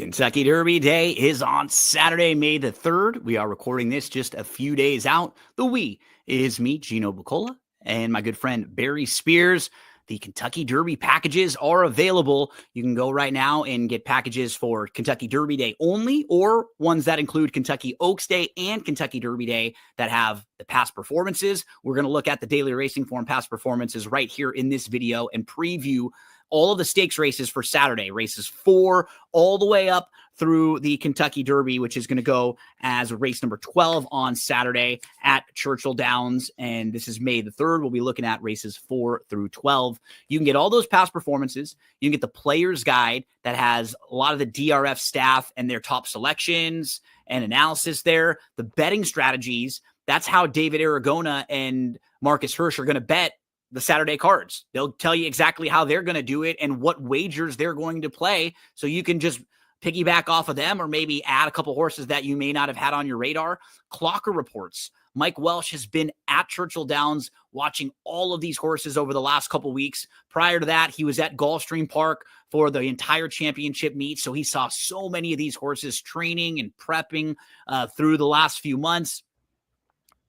Kentucky Derby Day is on Saturday, May the 3rd. We are recording this just a few days out. The we is me, Gino, and my good friend Barry Spears. The Kentucky Derby packages are available. You can go right now and get packages for Kentucky Derby Day only, or ones that include Kentucky Oaks Day and Kentucky Derby Day that have the past performances. We're going to look at the daily racing form past performances right here in this video and preview all of the stakes races for Saturday, races 4 all the way up through the Kentucky Derby, which is going to go as race number 12 on Saturday at Churchill Downs. And this is May the 3rd. We'll be looking at races 4 through 12. You can get all those past performances. You can get the player's guide that has a lot of the DRF staff and their top selections and analysis there. The betting strategies, that's how David Aragona and Marcus Hirsch are going to bet the Saturday cards. They'll tell you exactly how they're going to do it and what wagers they're going to play. So you can just piggyback off of them or maybe add a couple horses that you may not have had on your radar. Clocker reports. Mike Welsh has been at Churchill Downs watching all of these horses over the last couple weeks. Prior to that, he was at Gulfstream Park for the entire championship meet. So he saw so many of these horses training and prepping through the last few months.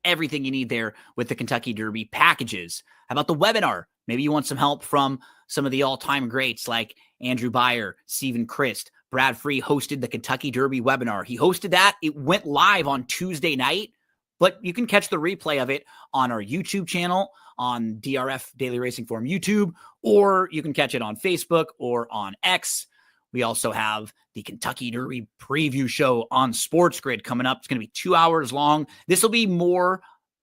Everything you need there with the Kentucky Derby packages. How about the webinar? Maybe you want some help from some of the all-time greats like Andrew Beyer, Stephen Christ. Brad Free hosted the Kentucky Derby webinar. He hosted that. It went live on Tuesday night, but you can catch the replay of it on our YouTube channel, on DRF Daily Racing Forum YouTube, or you can catch it on Facebook or on X. We also have the Kentucky Derby preview show on Sports Grid coming up. It's going to be 2 hours long. This will be more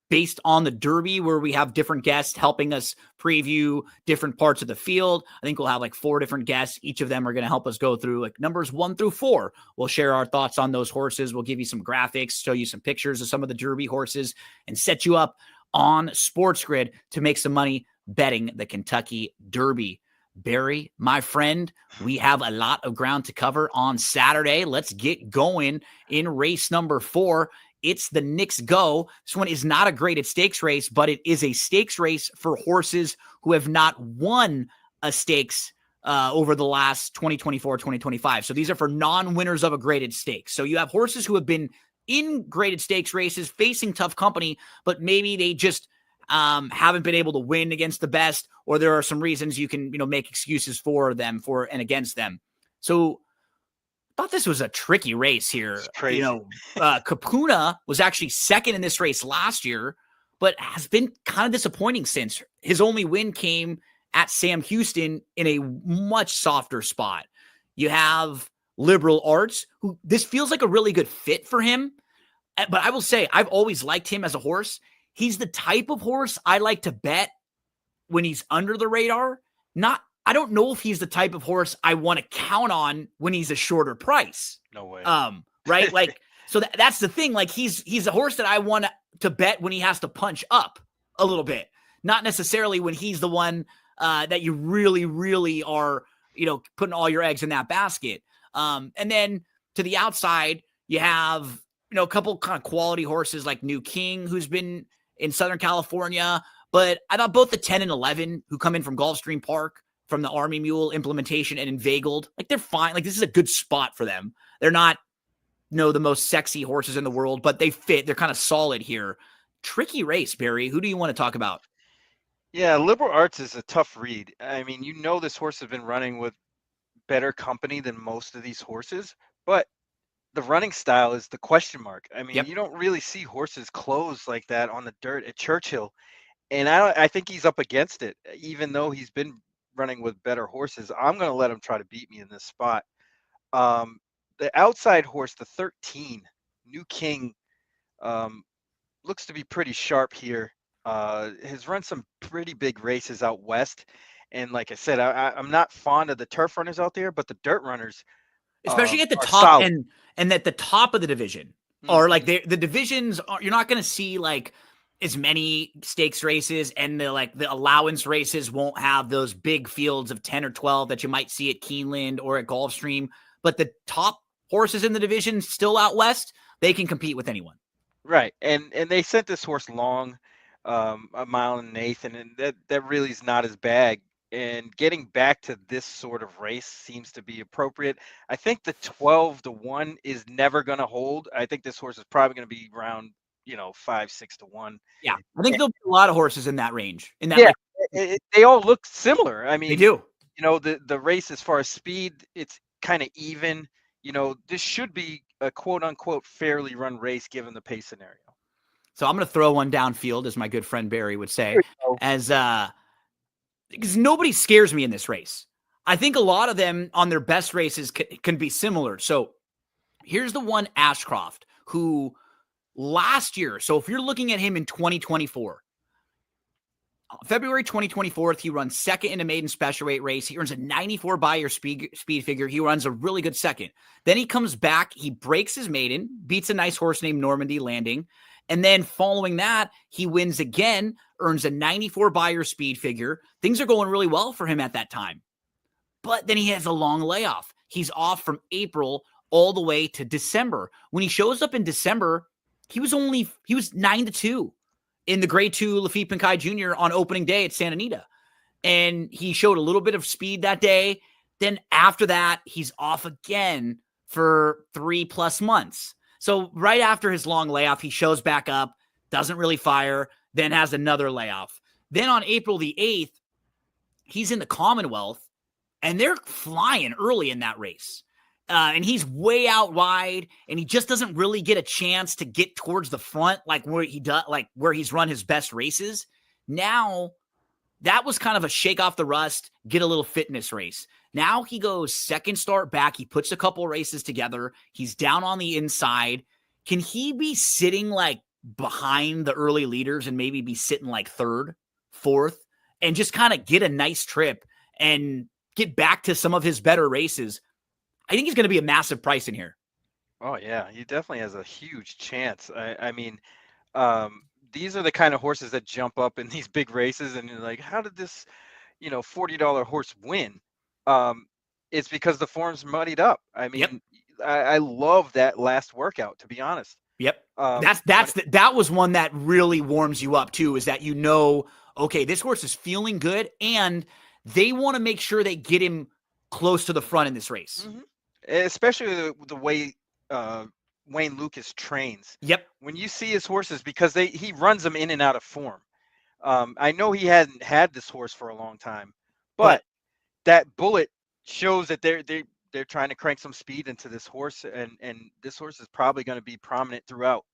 based on the Derby, where we have different guests helping us preview different parts of the field. I think we'll have like 4 different guests. Each of them are going to help us go through like numbers 1 through 4. We'll share our thoughts on those horses. We'll give you some graphics, show you some pictures of some of the Derby horses, and set you up on Sports Grid to make some money betting the Kentucky Derby. Barry, my friend, we have a lot of ground to cover on Saturday. Let's get going in race number 4. It's the Knicks Go. This one is not a graded stakes race, but it is a stakes race for horses who have not won a stakes over the last 2024, 2025. So these are for non-winners of a graded stakes. So you have horses who have been in graded stakes races facing tough company, but maybe they just haven't been able to win against the best, or there are some reasons you can, make excuses for them for and against them. So I thought this was a tricky race here. Capuna was actually second in this race last year, but has been kind of disappointing since. His only win came at Sam Houston in a much softer spot. You have Liberal Arts, who this feels like a really good fit for him. But I will say, I've always liked him as a horse. He's the type of horse I like to bet when he's under the radar. I don't know if he's the type of horse I want to count on when he's a shorter price. No way. Right? Like, so that's the thing. Like, he's a horse that I want to bet when he has to punch up a little bit, not necessarily when he's the one that you really, really are, putting all your eggs in that basket. And then to the outside, you have, a couple kind of quality horses like New King, who's been in Southern California. But I thought both the 10 and 11 who come in from Gulfstream Park, from the Army Mule implementation and inveigled, like they're fine. Like this is a good spot for them. They're not, the most sexy horses in the world, but they fit. They're kind of solid here. Tricky race, Barry. Who do you want to talk about? Yeah, Liberal Arts is a tough read. I mean, this horse has been running with better company than most of these horses, but the running style is the question mark. I mean, You don't really see horses close like that on the dirt at Churchill. And I think he's up against it, even though he's been running with better horses. I'm going to let him try to beat me in this spot. The outside horse, the 13, New King, looks to be pretty sharp here. Has run some pretty big races out west. And like I said, I'm not fond of the turf runners out there, but the dirt runners, especially at the top and at the top of the division, or like the divisions you're not going to see like as many stakes races, and the allowance races won't have those big fields of 10 or 12 that you might see at Keeneland or at Gulfstream. But the top horses in the division still out west, they can compete with anyone. Right. And they sent this horse long, a mile and an eighth, and that really is not his bag. and getting back to this sort of race seems to be appropriate. I think the 12-1 is never going to hold. I think this horse is probably going to be around, 5-6-1. Yeah, I think there'll be a lot of horses in that range. In that, Yeah, like, they all look similar. I they mean, do. the race as far as speed, it's kind of even. This should be a quote unquote fairly run race given the pace scenario. So I'm going to throw one downfield, as my good friend Barry would say, There you go. as because nobody scares me in this race. I think a lot of them on their best races can be similar. So here's the one Ashcroft who last year, so if you're looking at him in 2024, February 2024, he runs second in a maiden special weight race. He earns a 94 Beyer speed figure. He runs a really good second. Then he comes back. He breaks his maiden, beats a nice horse named Normandy Landing. And then following that, he wins again, earns a 94 Beyer speed figure. Things are going really well for him at that time. But then he has a long layoff. He's off from April all the way to December. When he shows up in December, he was 9-2 in the grade 2 Lafitte Pinkai Jr. on opening day at Santa Anita. And he showed a little bit of speed that day. Then after that, he's off again for 3+ months. So right after his long layoff, he shows back up, doesn't really fire, then has another layoff. Then on April the 8th, he's in the Commonwealth, and they're flying early in that race. And he's way out wide, and he just doesn't really get a chance to get towards the front like where he's run his best races. Now, that was kind of a shake off the rust, get a little fitness race. Now he goes second start back. He puts a couple races together. He's down on the inside. Can he be sitting like behind the early leaders and maybe be sitting like third, fourth, and just kind of get a nice trip and get back to some of his better races? I think he's going to be a massive price in here. Oh yeah, he definitely has a huge chance. I mean, these are the kind of horses that jump up in these big races, and you're like, how did this, $40 horse win? It's because the form's muddied up. I mean, Yep. I love that last workout, to be honest. Yep. That was one that really warms you up too, is that okay, this horse is feeling good, and they want to make sure they get him close to the front in this race. Mm-hmm. Especially the way Wayne Lucas trains. Yep. When you see his horses, because he runs them in and out of form. I know he hadn't had this horse for a long time, but that bullet shows that they're trying to crank some speed into this horse, and this horse is probably going to be prominent throughout.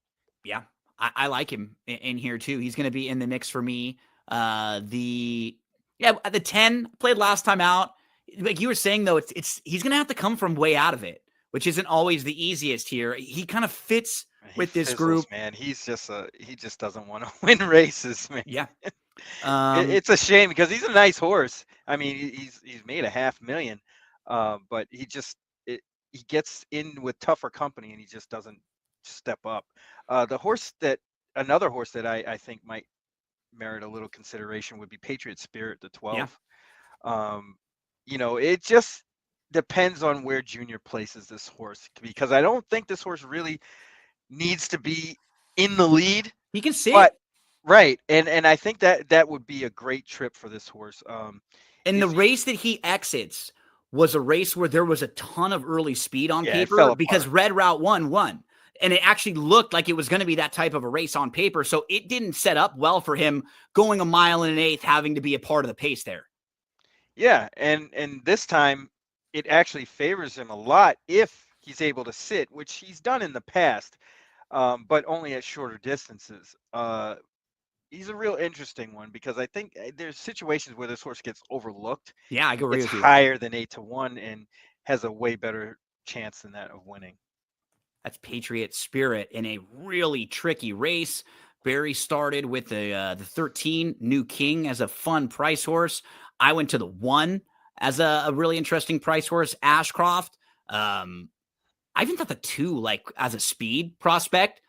Yeah, I like him in here too. He's going to be in the mix for me. The 10 played last time out. Like you were saying though, he's going to have to come from way out of it, which isn't always the easiest here. He kind of fits with this group, man. He just doesn't want to win races, man. Yeah. It's a shame because he's a nice horse. I mean, he's made $500,000, but he gets in with tougher company and he just doesn't step up. Another horse that I think might merit a little consideration would be Patriot Spirit, the 12. Yeah. It just depends on where Junior places this horse, because I don't think this horse really needs to be in the lead. He can sit. Right. And I think that would be a great trip for this horse. And the race that he exits was a race where there was a ton of early speed on paper because Red Route 1 won. And it actually looked like it was going to be that type of a race on paper. So it didn't set up well for him going 1 1/8, having to be a part of the pace there. Yeah. And this time it actually favors him a lot if he's able to sit, which he's done in the past, but only at shorter distances. He's a real interesting one because I think there's situations where this horse gets overlooked. Yeah, I agree with you. It's higher than 8-1 and has a way better chance than that of winning. That's Patriot Spirit in a really tricky race. Barry started with the 13, New King, as a fun price horse. I went to the 1 as a really interesting price horse, Ashcroft. I even thought the 2, like as a speed prospect,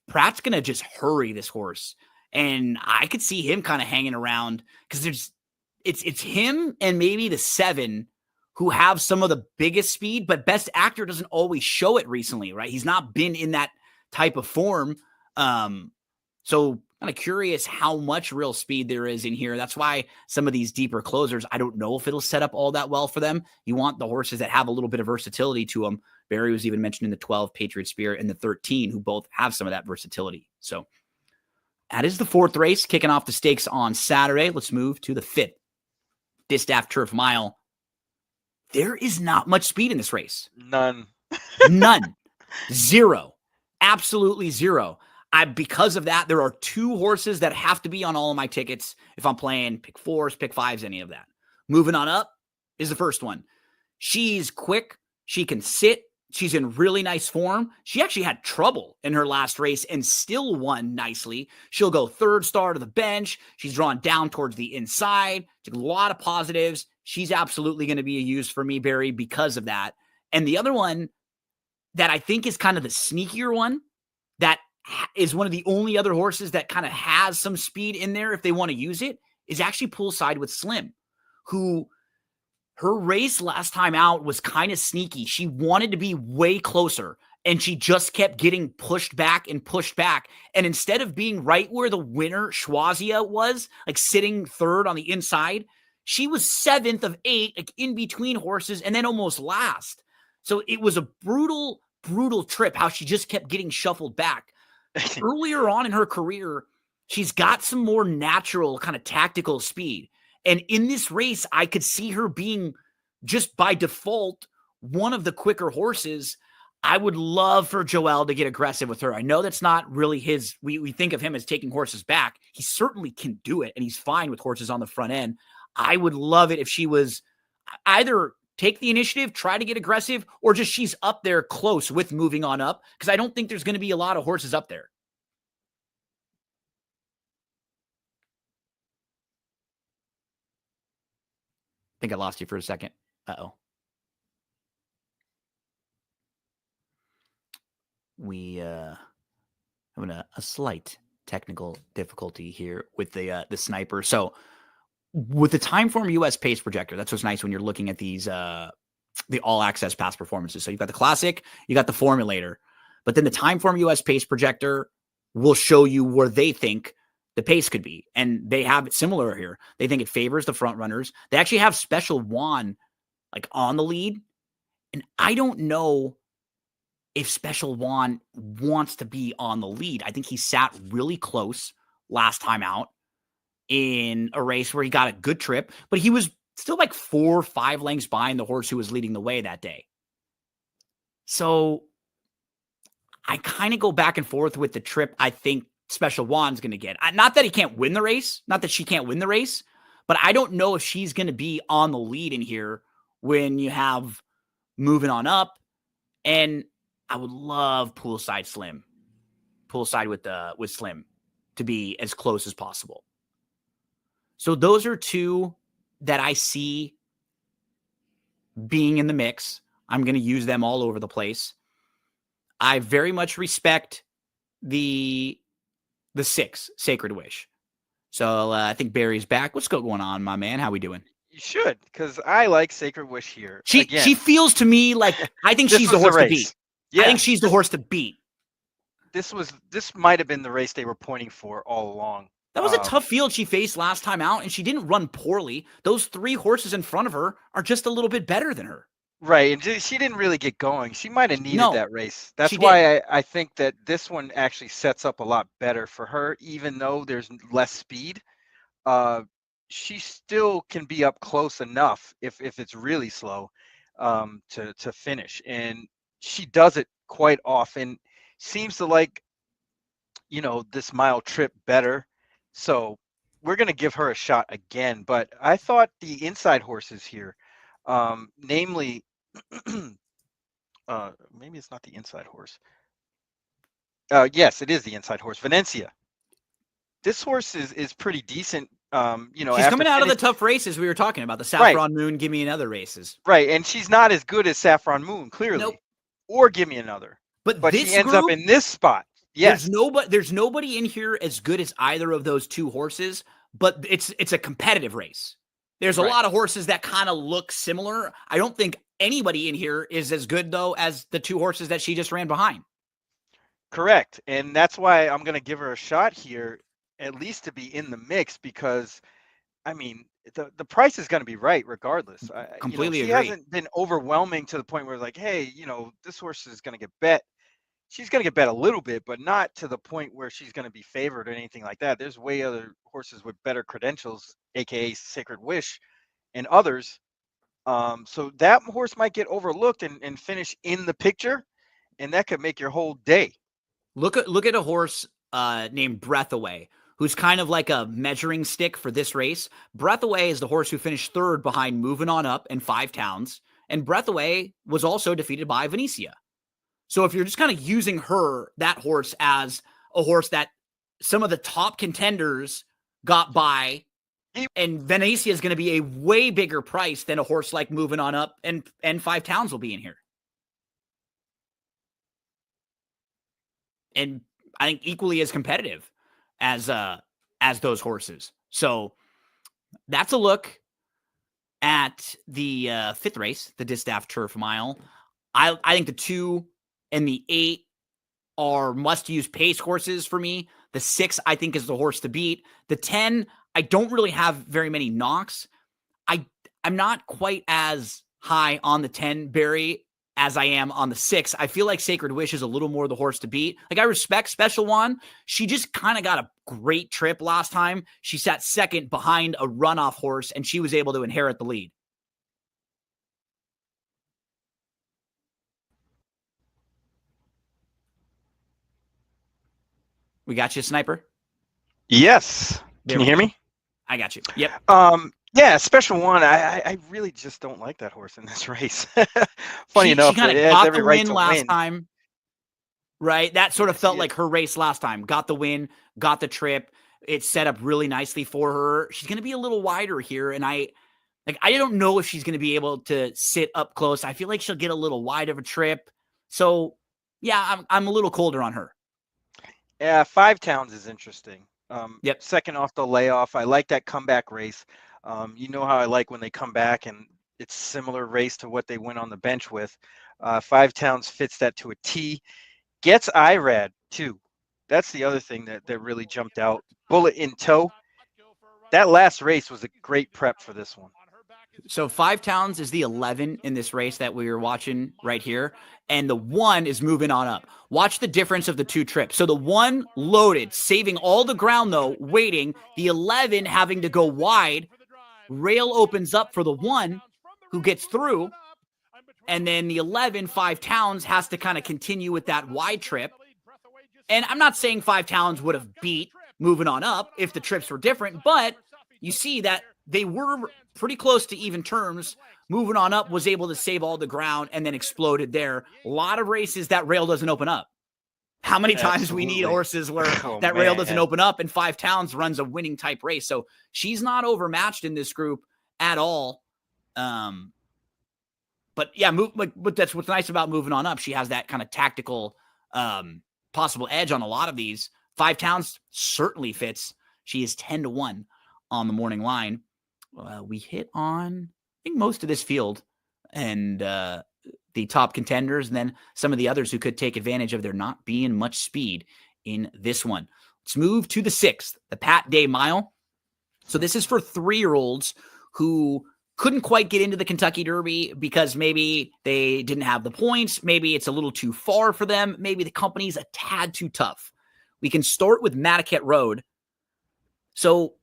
Pratt's going to just hurry this horse. And I could see him kind of hanging around because it's him and maybe the 7 who have some of the biggest speed, but Best Actor doesn't always show it recently, right? He's not been in that type of form. So kind of curious how much real speed there is in here. That's why some of these deeper closers, I don't know if it'll set up all that well for them. You want the horses that have a little bit of versatility to them. Barry was even mentioned in the 12, Patriot Spirit, and the 13, who both have some of that versatility. So that is the 4th race, kicking off the stakes on Saturday. Let's move to the 5th. Distaff Turf Mile. There is not much speed in this race. None. None. Zero. Absolutely zero. Because of that, there are 2 horses that have to be on all of my tickets if I'm playing pick 4s, pick 5s, any of that. Moving on up is the first one. She's quick. She can sit. She's in really nice form. She actually had trouble in her last race and still won nicely. She'll go 3rd star to the bench. She's drawn down towards the inside. A lot of positives. She's absolutely going to be a use for me, Barry, because of that. And the other one that I think is kind of the sneakier one, that is one of the only other horses that kind of has some speed in there if they want to use it, is actually Poolside with Slim, who her race last time out was kind of sneaky. She wanted to be way closer, and she just kept getting pushed back and pushed back. And instead of being right where the winner, Schwazia, was, like sitting 3rd on the inside, she was 7th of 8, like in between horses, and then almost last. So it was a brutal, brutal trip, how she just kept getting shuffled back. Earlier on in her career, she's got some more natural kind of tactical speed. And in this race, I could see her being, just by default, one of the quicker horses. I would love for Joel to get aggressive with her. I know that's not really his. We think of him as taking horses back. He certainly can do it, and he's fine with horses on the front end. I would love it if she was either take the initiative, try to get aggressive, or just she's up there close with moving on up, because I don't think there's going to be a lot of horses up there. I think I lost you for a second. Uh-oh. We having a slight technical difficulty here with the sniper. So with the Timeform US pace projector, that's what's nice when you're looking at these the all access past performances. So you've got the classic, you got the formulator, but then the Timeform US pace projector will show you where they think the pace could be. And they have it similar here. They think it favors the front runners. They actually have Special Juan like on the lead. And I don't know if Special Juan wants to be on the lead. I think he sat really close last time out in a race where he got a good trip, but he was still like 4 or 5 lengths behind the horse who was leading the way that day. So I kind of go back and forth with the trip I think Special Juan's going to get. Not that he can't win the race, not that she can't win the race, but I don't know if she's going to be on the lead in here when you have moving on up. And I would love Poolside with Slim to be as close as possible. So those are 2 that I see being in the mix. I'm going to use them all over the place. I very much respect the 6, Sacred Wish. So I think Barry's back. What's going on, my man? How we doing? You should, because I like Sacred Wish here. She feels to me like I think she's the horse to beat. Yeah. I think she's the horse to beat. This might have been the race they were pointing for all along. That was a tough field she faced last time out, and she didn't run poorly. Those 3 horses in front of her are just a little bit better than her. Right, and she didn't really get going. She might have needed that race. That's why I think that this one actually sets up a lot better for her, even though there's less speed. She still can be up close enough if it's really slow to finish, and she does it quite often. Seems to like, this mile trip better. So we're going to give her a shot again. But I thought the inside horses here, namely, maybe it's not the inside horse. Yes, it is the inside horse, Venencia. This horse is pretty decent. She's coming out of the tough races we were talking about, the Saffron Moon, Give Me Another races. Right, and she's not as good as Saffron Moon, clearly. Nope. Or Give Me Another. But she ends up in this spot. Yes. There's nobody in here as good as either of those 2 horses, but it's a competitive race. There's a lot of horses that kind of look similar. I don't think anybody in here is as good, though, as the 2 horses that she just ran behind. Correct. And that's why I'm going to give her a shot here. at least to be in the mix because, I mean, the price is going to be right regardless. Completely She agree. hasn't been overwhelming to the point where like, hey, this horse is going to get bet. She's going to get bet a little bit, but not to the point where she's going to be favored or anything like that. There's way other horses with better credentials, aka Sacred Wish, and others. So that horse might get overlooked and finish in the picture, and that could make your whole day. Look at a horse named Breathaway, who's kind of like a measuring stick for this race. Breathaway is the horse who finished third behind Moving On Up and 5 Towns, and Breathaway was also defeated by Venetia. So if you're just kind of using that horse as a horse that some of the top contenders got by, and Venetia is going to be a way bigger price than a horse like Moving On Up and 5 Towns will be in here. And I think equally as competitive as those horses. So that's a look at the fifth race, the Distaff Turf Mile. I think the 2 and the 8 are must-use pace horses for me. The 6, I think, is the horse to beat. The 10, I don't really have very many knocks. I'm not quite as high on the 10, Barry, as I am on the 6. I feel like Sacred Wish is a little more the horse to beat. Like, I respect Special One. She just kind of got a great trip last time. She sat second behind a runoff horse, and she was able to inherit the lead. We got you, Sniper? Yes. Can you hear me? I got you. Yep. Yeah, Special One. I really just don't like that horse in this race. Funny enough, she kind it of has got every the right win to last win. time, right? That sort of felt like her race last time. Got the win, got the trip. It's set up really nicely for her. She's going to be a little wider here, and I don't know if she's going to be able to sit up close. I feel like she'll get a little wide of a trip. So, yeah, I'm a little colder on her. Yeah, 5 Towns is interesting. Yep. Second off the layoff. I like that comeback race. You know how I like when they come back and it's similar race to what they went on the bench with. 5 Towns fits that to a T. Gets IRAD too. That's the other thing that really jumped out. Bullet in tow. That last race was a great prep for this one. So 5 Towns is the 11 in this race that we were watching right here. And the 1 is Moving On Up. Watch the difference of the 2 trips. So the 1 loaded, saving all the ground though, waiting. The 11 having to go wide. Rail opens up for the 1 who gets through. And then the 11, 5 Towns, has to kind of continue with that wide trip. And I'm not saying 5 Towns would have beat Moving On Up if the trips were different, but you see that they were pretty close to even terms. Moving On Up was able to save all the ground and then exploded there. A lot of races that rail doesn't open up. How many times we need horses where that rail doesn't open up and 5 Towns runs a winning type race. So she's not overmatched in this group at all. But yeah, but that's what's nice about Moving On Up. She has that kind of tactical possible edge on a lot of these. 5 Towns certainly fits. She is 10-1 on the morning line. We hit on, I think, most of this field and the top contenders, and then some of the others who could take advantage of there not being much speed in this one. Let's move to the 6th, the Pat Day Mile. So this is for 3-year-olds who couldn't quite get into the Kentucky Derby because maybe they didn't have the points. Maybe it's a little too far for them. Maybe the company's a tad too tough. We can start with Mataket Road. So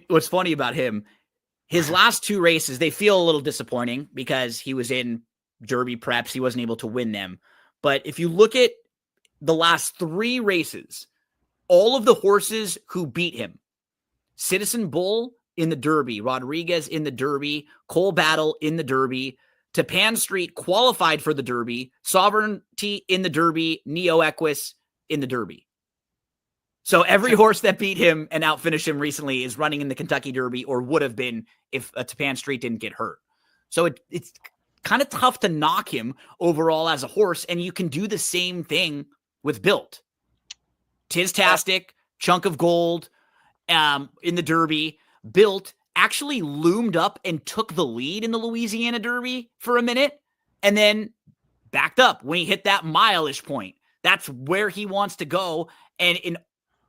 what's funny about him, his last 2 races, they feel a little disappointing because he was in Derby preps. He wasn't able to win them. But if you look at the last 3 races, all of the horses who beat him, Citizen Bull in the Derby, Rodriguez in the Derby, Cole Battle in the Derby, Tapan Street qualified for the Derby, Sovereignty in the Derby, Neo Equus in the Derby. So every horse that beat him and outfinished him recently is running in the Kentucky Derby or would have been if Tapan Street didn't get hurt. So it's kind of tough to knock him overall as a horse, and you can do the same thing with Built. Tistastic, Chunk of Gold in the Derby. Built actually loomed up and took the lead in the Louisiana Derby for a minute and then backed up when he hit that mile-ish point. That's where he wants to go. And in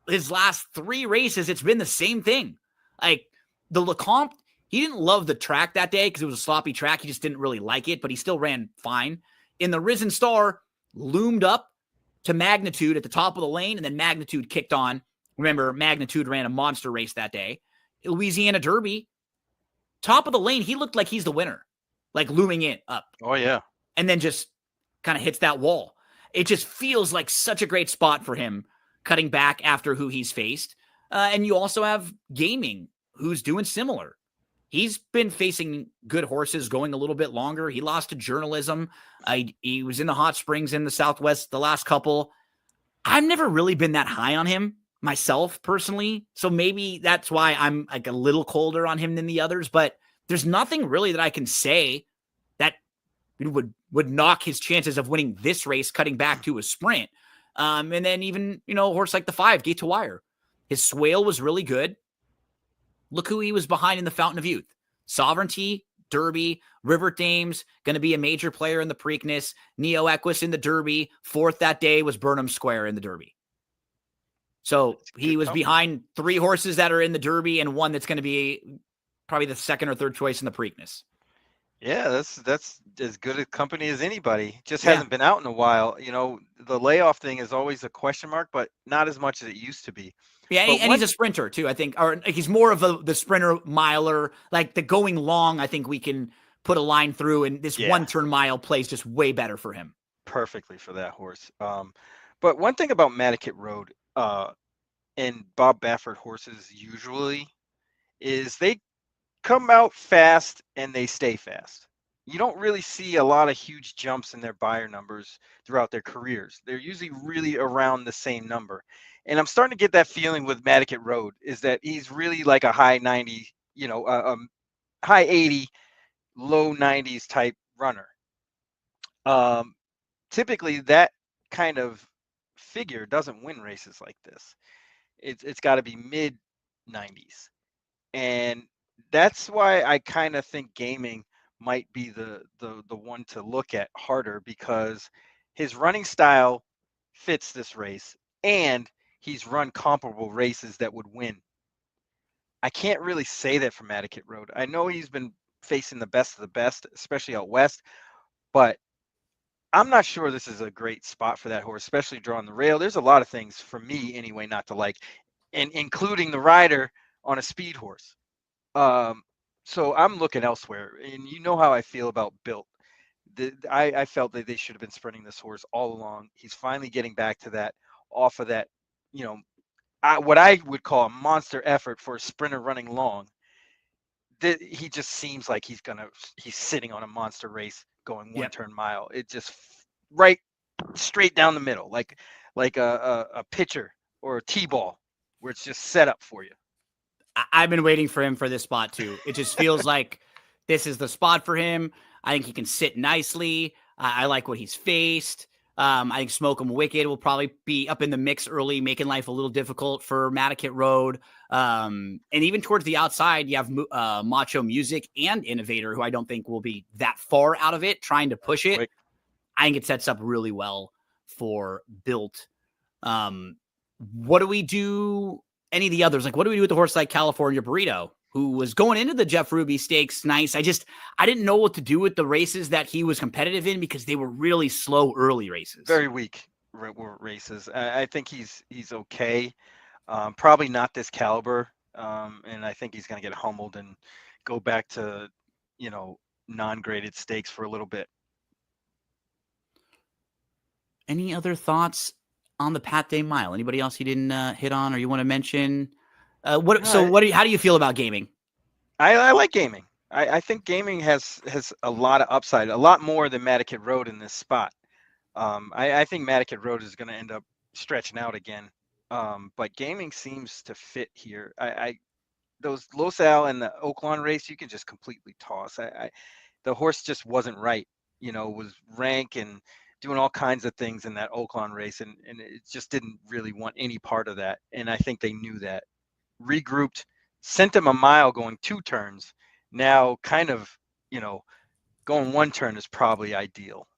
his last 3 races, it's been the same thing. Like the Lecomte, he didn't love the track that day because it was a sloppy track. He just didn't really like it, but he still ran fine. In the Risen Star, loomed up to Magnitude at the top of the lane, and then Magnitude kicked on. Remember, Magnitude ran a monster race that day. Louisiana Derby, top of the lane, he looked like he's the winner, like looming in up. Oh, yeah. And then just kind of hits that wall. It just feels like such a great spot for him, cutting back after who he's faced. And you also have Gaming, who's doing similar. He's been facing good horses going a little bit longer. He lost to Journalism. He was in the Hot Springs in the Southwest the last couple. I've never really been that high on him myself personally. So maybe that's why I'm like a little colder on him than the others. But there's nothing really that I can say that would knock his chances of winning this race, cutting back to a sprint. And then even, a horse like the 5, Gate to Wire. His swale was really good. Look who he was behind in the Fountain of Youth. Sovereignty, Derby, River Dames, going to be a major player in the Preakness. Neo Equus in the Derby. 4th that day was Burnham Square in the Derby. So he was behind 3 horses that are in the Derby and 1 that's going to be probably the 2nd or 3rd choice in the Preakness. Yeah, that's as good a company as anybody. Just hasn't been out in a while. The layoff thing is always a question mark, but not as much as it used to be. Yeah, and he's a sprinter too, I think. Or he's more of the sprinter miler. Like the going long, I think we can put a line through, and this 1-turn mile plays just way better for him. Perfectly for that horse. But one thing about Matticat Road and Bob Baffert horses usually is they come out fast and they stay fast. You don't really see a lot of huge jumps in their buyer numbers throughout their careers. They're usually really around the same number. And I'm starting to get that feeling with Matticat Road is that he's really like a high 90, high 80, low 90s type runner. Typically that kind of figure doesn't win races like this. It's got to be mid 90s. And that's why I kind of think Gaming might be the one to look at harder, because his running style fits this race and he's run comparable races that would win. I can't really say that for Matticat Road. I know he's been facing the best of the best, especially out west, but I'm not sure this is a great spot for that horse, especially drawing the rail. There's a lot of things for me anyway not to like, and including the rider on a speed horse. So I'm looking elsewhere, and you know how I feel about Built. I felt that they should have been sprinting this horse all along. He's finally getting back to that, off of that, what I would call a monster effort for a sprinter running long. He just seems like he's sitting on a monster race going 1-turn mile. It just right straight down the middle, like a pitcher or a T-ball, where it's just set up for you. I've been waiting for him for this spot too. It just feels like this is the spot for him. I think he can sit nicely. I like what he's faced. I think Smoke 'em Wicked will probably be up in the mix early, making life a little difficult for Matticat Road. And even towards the outside, you have Macho Music and Innovator, who I don't think will be that far out of it, trying to push it. I think it sets up really well for Built. What do we do? Any of the others? Like, what do we do with the horse like California Burrito, who was going into the Jeff Ruby Stakes nice? I didn't know what to do with the races that he was competitive in because they were really slow early races. Very weak races. I think he's okay. Probably not this caliber. And I think he's going to get humbled and go back to, non-graded stakes for a little bit. Any other thoughts on the Pat Day Mile? Anybody else you didn't hit on or you want to mention? How do you feel about Gaming? I like Gaming. I think Gaming has a lot of upside, a lot more than Matticat Road in this spot. I think Matticat Road is going to end up stretching out again. But Gaming seems to fit here. Those Los Al and the Oaklawn race, you can just completely toss. The horse just wasn't right. Was rank and doing all kinds of things in that Oaklawn race, and it just didn't really want any part of that. And I think they knew that. Regrouped, sent him a mile going 2 turns. Now kind of, going 1 turn is probably ideal.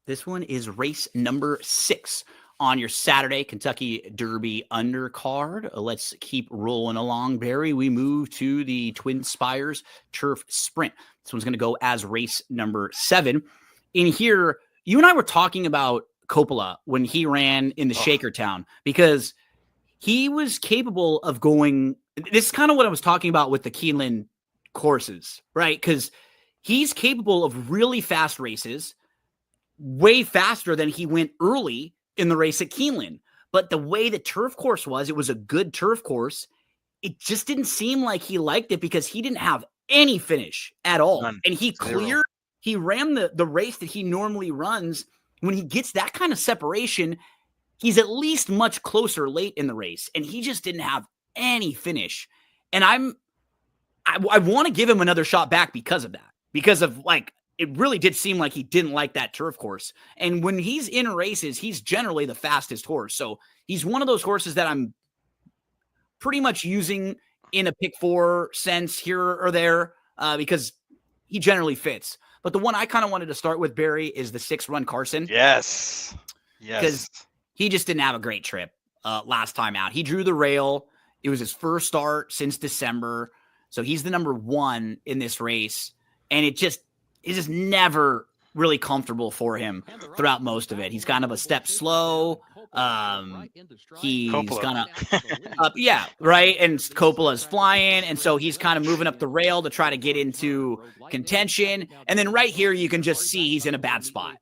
This one is race number 6 on your Saturday Kentucky Derby undercard. Let's keep rolling along, Barry. We move to the Twin Spires Turf Sprint. This one's going to go as race number 7. In here, you and I were talking about Coppola when he ran in the Shakertown, because he was capable of going. This is kind of what I was talking about with the Keeneland courses, right? Because he's capable of really fast races, way faster than he went early in the race at Keeneland. But the way the turf course was, it was a good turf course. It just didn't seem like he liked it because he didn't have any finish at all. None. And he ran the race that he normally runs. When he gets that kind of separation, he's at least much closer late in the race. And he just didn't have any finish. And I want to give him another shot back because of that. Because of, like, it really did seem like he didn't like that turf course. And when he's in races, he's generally the fastest horse. So he's one of those horses that I'm pretty much using in a pick 4 sense here or there, because he generally fits. But the one I kind of wanted to start with, Barry, is the 6 Run Carson. Yes. Because he just didn't have a great trip last time out. He drew the rail. It was his first start since December. So he's the number 1 in this race. And it just never really comfortable for him throughout most of it. He's kind of a step slow. He's kind of up. Yeah, right. And Coppola's flying. And so he's kind of moving up the rail to try to get into contention. And then right here, you can just see he's in a bad spot.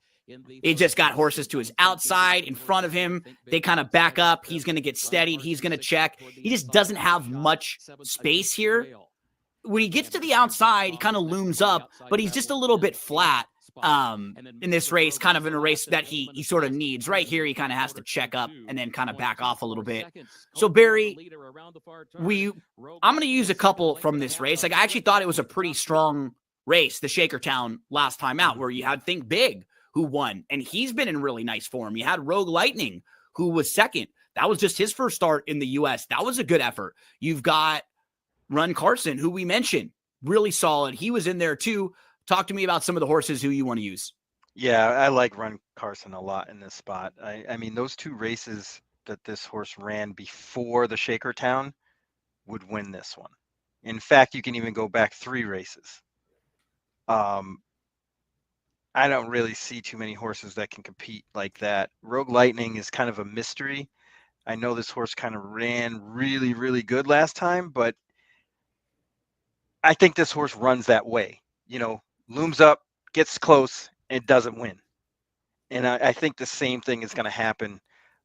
He just got horses to his outside in front of him. They kind of back up. He's going to get steadied. He's going to check. He just doesn't have much space here. When he gets to the outside, he kind of looms up, but he's just a little bit flat in this race, kind of in a race that he sort of needs. Right here, he kind of has to check up and then kind of back off a little bit. So, Barry, I'm going to use a couple from this race. Like, I actually thought it was a pretty strong race, the Shakertown last time out, where you had Think Big, who won, and he's been in really nice form. You had Rogue Lightning, who was second. That was just his first start in the U.S. That was a good effort. You've got Run Carson, who we mentioned, really solid. He was in there too. Talk to me about some of the horses who you want to use. Yeah, I like Run Carson a lot in this spot. I mean, those 2 races that this horse ran before the Shakertown would win this one. In fact, you can even go back 3 races. I don't really see too many horses that can compete like that. Rogue Lightning is kind of a mystery. I know this horse kind of ran really, really good last time, but I think this horse runs that way. You know, looms up, gets close, and doesn't win. And I think the same thing is going to happen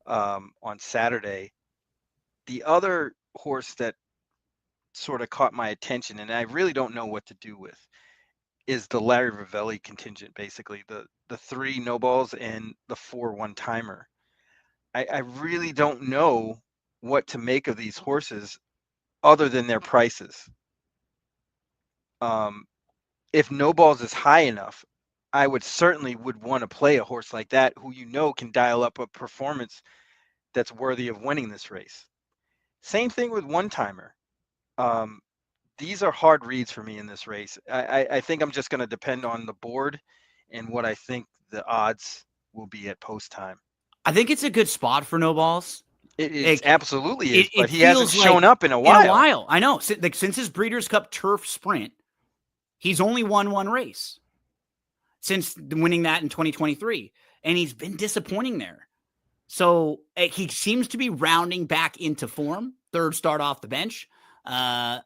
on Saturday. The other horse that sort of caught my attention, and I really don't know what to do with, is the Larry Ravelli contingent, basically. The 3 no balls and the 4 one-timer. I really don't know what to make of these horses other than their prices. If no balls is high enough, I would certainly want to play a horse like that who can dial up a performance that's worthy of winning this race. Same thing with one-timer. These are hard reads for me in this race. I think I'm just going to depend on the board and what I think the odds will be at post time. I think it's a good spot for no balls. It absolutely is, but he hasn't shown up in a while. I know. Since his Breeders' Cup Turf Sprint, he's only won 1 race since winning that in 2023, and he's been disappointing there. So he seems to be rounding back into form. 3rd start off the bench. Yeah,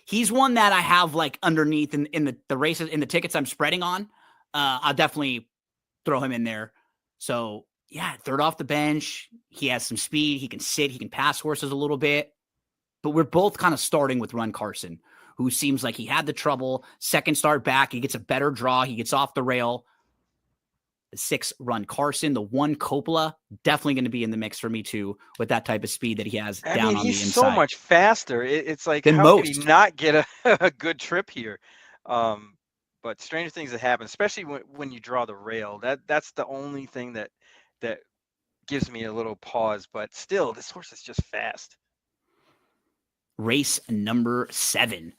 he's one that I have like underneath in the races, in the tickets I'm spreading on. I'll definitely throw him in there. So yeah, 3rd off the bench. He has some speed. He can sit. He can pass horses a little bit. But we're both kind of starting with Run Carson, who seems like he had the trouble. 2nd start back, he gets a better draw. He gets off the rail. The 6 Run Carson, the 1 Coppola, definitely going to be in the mix for me too, with that type of speed that he has down on the inside. He's so much faster. It's like, how could he not get a good trip here? But stranger things that happen, especially when you draw the rail. That's the only thing that gives me a little pause. But still, this horse is just fast. Race number 7.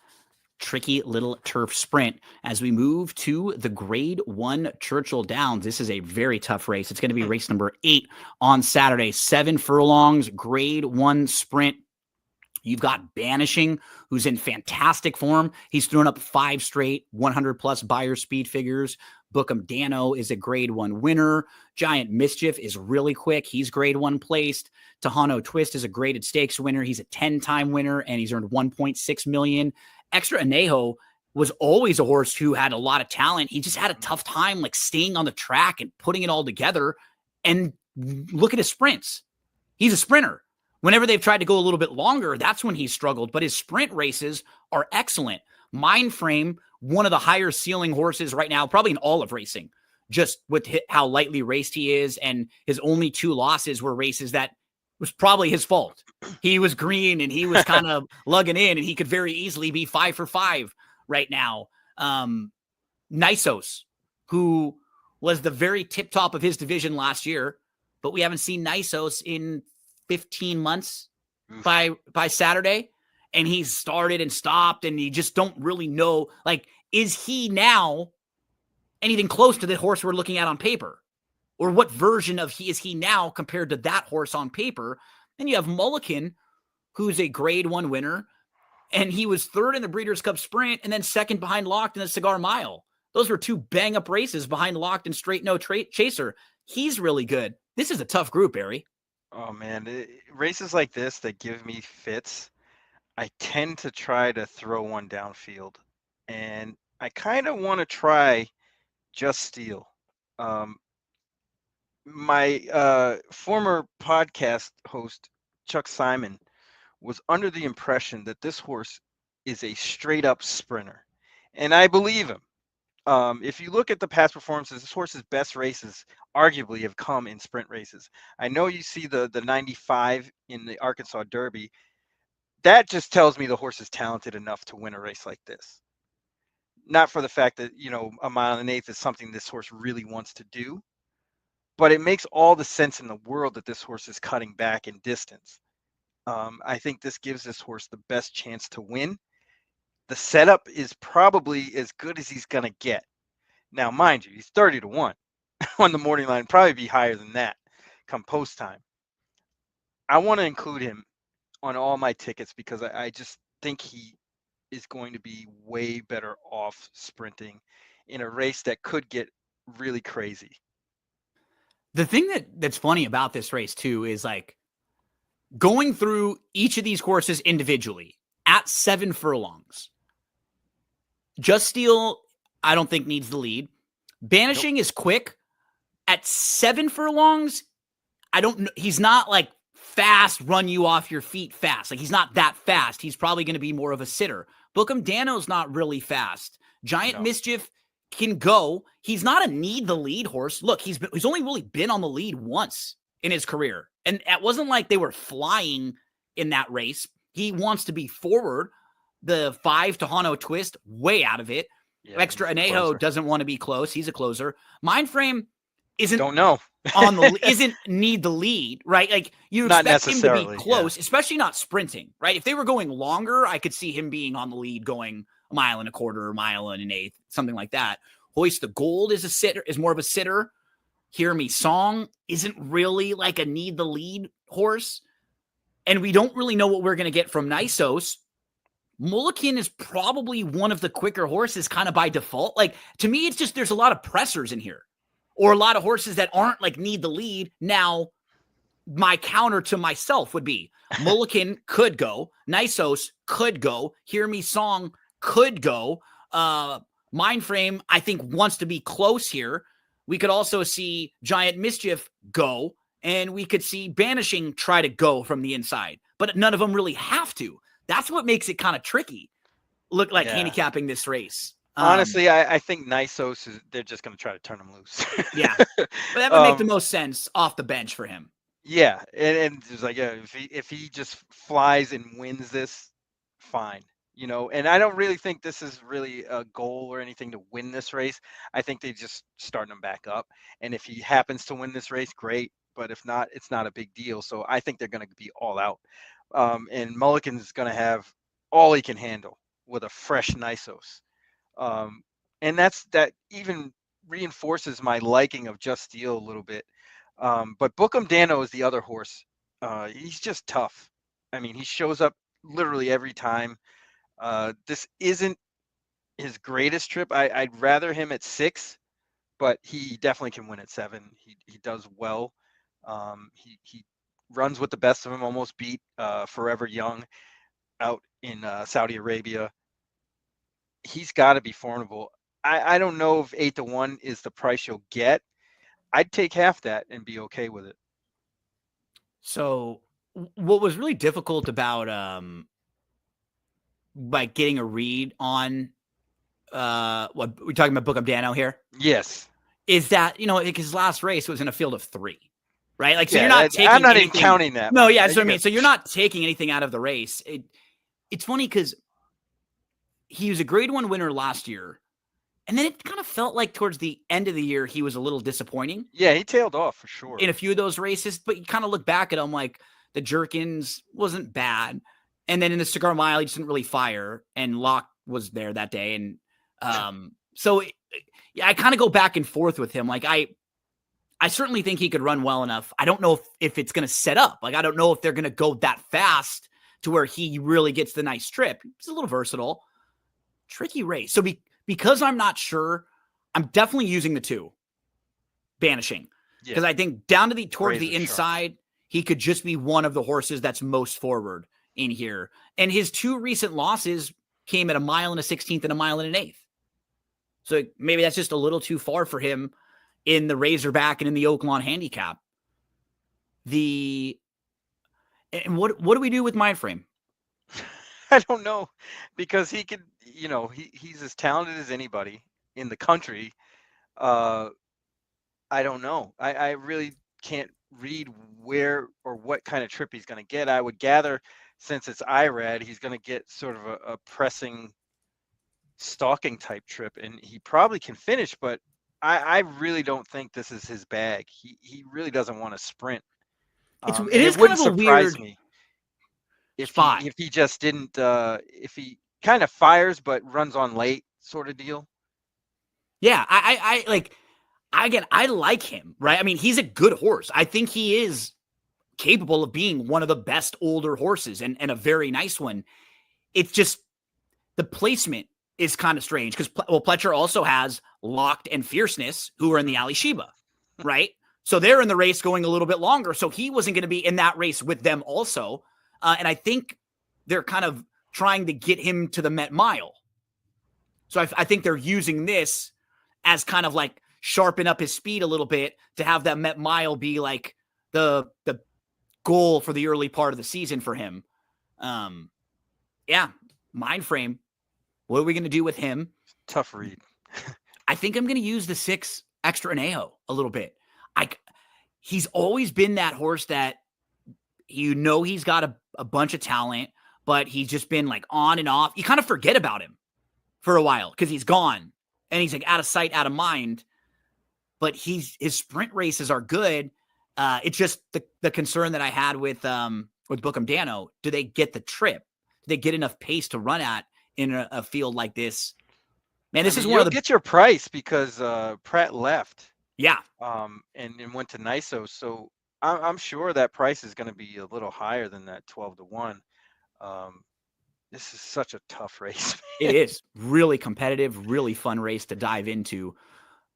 tricky little turf sprint as we move to the Grade 1 Churchill Downs. This is a very tough race. It's going to be race number 8 on Saturday. 7 furlongs, Grade 1 sprint. You've got Banishing, who's in fantastic form. He's thrown up 5 straight 100-plus Beyer speed figures. Bookham Dano is a Grade 1 winner. Giant Mischief is really quick. He's Grade 1 placed. Tejano Twist is a graded stakes winner. He's a 10-time winner, and he's earned $1.6 million. Extra Anejo was always a horse who had a lot of talent. He just had a tough time like staying on the track and putting it all together. And look at his sprints. He's a sprinter. Whenever they've tried to go a little bit longer, that's when he's struggled. But his sprint races are excellent. Mindframe, one of the higher ceiling horses right now, probably in all of racing, just with how lightly raced he is. And his only 2 losses were races that was probably his fault. He was green and he was kind of lugging in, and he could very easily be 5 for 5 right now. Nisos, who was the very tip top of his division last year, but we haven't seen Nisos in 15 months by Saturday, and he's started and stopped, and you just don't really know, like, is he now anything close to the horse we're looking at on paper? Or what version of is he now compared to that horse on paper? Then you have Mulligan, who's a Grade 1 winner, and he was 3rd in the Breeders' Cup Sprint and then 2nd behind Locked in the Cigar Mile. Those were 2 bang-up races behind Locked and Straight No Chaser. He's really good. This is a tough group, Barry. Oh, man. Races like this that give me fits, I tend to try to throw one downfield. And I kind of want to try Just Steel. My former podcast host, Chuck Simon, was under the impression that this horse is a straight-up sprinter. And I believe him. If you look at the past performances, this horse's best races arguably have come in sprint races. I know you see the 95 in the Arkansas Derby. That just tells me the horse is talented enough to win a race like this. Not for the fact that, a mile and 1/8 is something this horse really wants to do, but it makes all the sense in the world that this horse is cutting back in distance. I think this gives this horse the best chance to win. The setup is probably as good as he's going to get. Now, mind you, he's 30 to 1 on the morning line, probably be higher than that come post time. I want to include him on all my tickets because I just think he is going to be way better off sprinting in a race that could get really crazy. The thing that's funny about this race, too, is like going through each of these courses individually at 7 furlongs. Just Steel, I don't think needs the lead. Banishing is quick. At 7 furlongs, I don't know. He's not like fast, run you off your feet fast. Like, he's not that fast. He's probably going to be more of a sitter. Bookham Dano's not really fast. Giant Mischief can go. He's not a need the lead horse. Look, he's only really been on the lead once in his career. And it wasn't like they were flying in that race. He wants to be forward. The 5 Tejano Twist, way out of it. Yeah, Extra Anejo doesn't want to be close. He's a closer. Mindframe isn't isn't need the lead, right? Like, you expect him to be close, especially not sprinting, right? If they were going longer, I could see him being on the lead going 1.25 miles, 1.25 miles, something like that. Hoist the Gold is more of a sitter. Hear Me Song isn't really like a need the lead horse. And we don't really know what we're going to get from Nisos. Mulligan is probably one of the quicker horses kind of by default. Like, to me, it's just there's a lot of pressers in here or a lot of horses that aren't like need the lead. Now, my counter to myself would be Mulligan could go. Nisos could go. Hear Me Song could go. Mindframe, I think, wants to be close here. We could also see Giant Mischief go, and we could see Banishing try to go from the inside, but none of them really have to. That's what makes it kind of tricky. Look like handicapping this race. Honestly, I think Nisos they're just going to try to turn him loose. Yeah, but that would make the most sense off the bench for him. Yeah, and it's like, if he just flies and wins this, fine. And I don't really think this is really a goal or anything to win this race. I think they just starting him back up. And if he happens to win this race, great. But if not, it's not a big deal. So I think they're going to be all out. And Mulligan's going to have all he can handle. with a fresh Nisos. And that even reinforces my liking of Just Steel a little bit. But Bookham Dano is the other horse. He's just tough. I mean, he shows up literally every time. This isn't his greatest trip. I'd rather him at 6, but he definitely can win at 7. He does well. He runs with the best of them. Almost beat Forever Young out in Saudi Arabia. He's got to be formidable. I don't know if 8-1 is the price you'll get. I'd take half that and be okay with it. So what was really difficult about like getting a read on what we're talking about Bookham Dano here? Yes. Is that, his last race was in a field of 3, right? Like, so Yeah, you're not taking I'm not anything, even counting that. No, yeah, that's what I mean. So you're not taking anything out of the race. It's funny because he was a grade 1 winner last year. And then it kind of felt like towards the end of the year, he was a little disappointing. Yeah, he tailed off for sure in a few of those races, but you kind of look back at him like the Jerkins wasn't bad. And then in the Cigar Mile, he just didn't really fire, and Locke was there that day. And so yeah, I kind of go back and forth with him. Like I certainly think he could run well enough. I don't know if it's going to set up. Like, I don't know if they're going to go that fast to where he really gets the nice trip. He's a little versatile. Tricky race. So because I'm not sure, I'm definitely using the 2. Banishing. Because I think down to towards the inside, he could just be one of the horses that's most forward in here. And his 2 recent losses came at 1 mile and a 16th and 1 mile and an 1/8. So maybe that's just a little too far for him in the Razorback and in the Oaklawn handicap. And what do we do with Mindframe? I don't know, because he could, he's as talented as anybody in the country. I don't know. I really can't read where or what kind of trip he's going to get. I would gather, since it's IRAD, he's going to get sort of a pressing stalking type trip, and he probably can finish, but I really don't think this is his bag. He really doesn't want to sprint. It is kind of a weird me if spot. He just didn't if he kind of fires but runs on late sort of deal. Yeah, I like him, right? I mean, he's a good horse. I think he is capable of being one of the best older horses and a very nice one. It's just the placement is kind of strange because, Pletcher also has Locked and Fierceness, who are in the Ali Sheba, right? So they're in the race going a little bit longer. So he wasn't going to be in that race with them also. And I think they're kind of trying to get him to the Met Mile. So I think they're using this as kind of like sharpen up his speed a little bit to have that Met Mile be like the goal for the early part of the season for him. Yeah, Mindframe. What are we going to do with him? Tough read. I think I'm going to use the 6 Extra Anejo a little bit. He's always been that horse that he's got a bunch of talent, but he's just been like on and off. You kind of forget about him for a while because he's gone and he's like out of sight, out of mind. But his sprint races are good. It's just the concern that I had with Bookham Dano. Do they get the trip? Do they get enough pace to run at in a field like this? Man, this is one of the get your price because Pratt left. Yeah. And went to Niso. So I'm sure that price is going to be a little higher than that 12-1. This is such a tough race. It is really competitive, really fun race to dive into.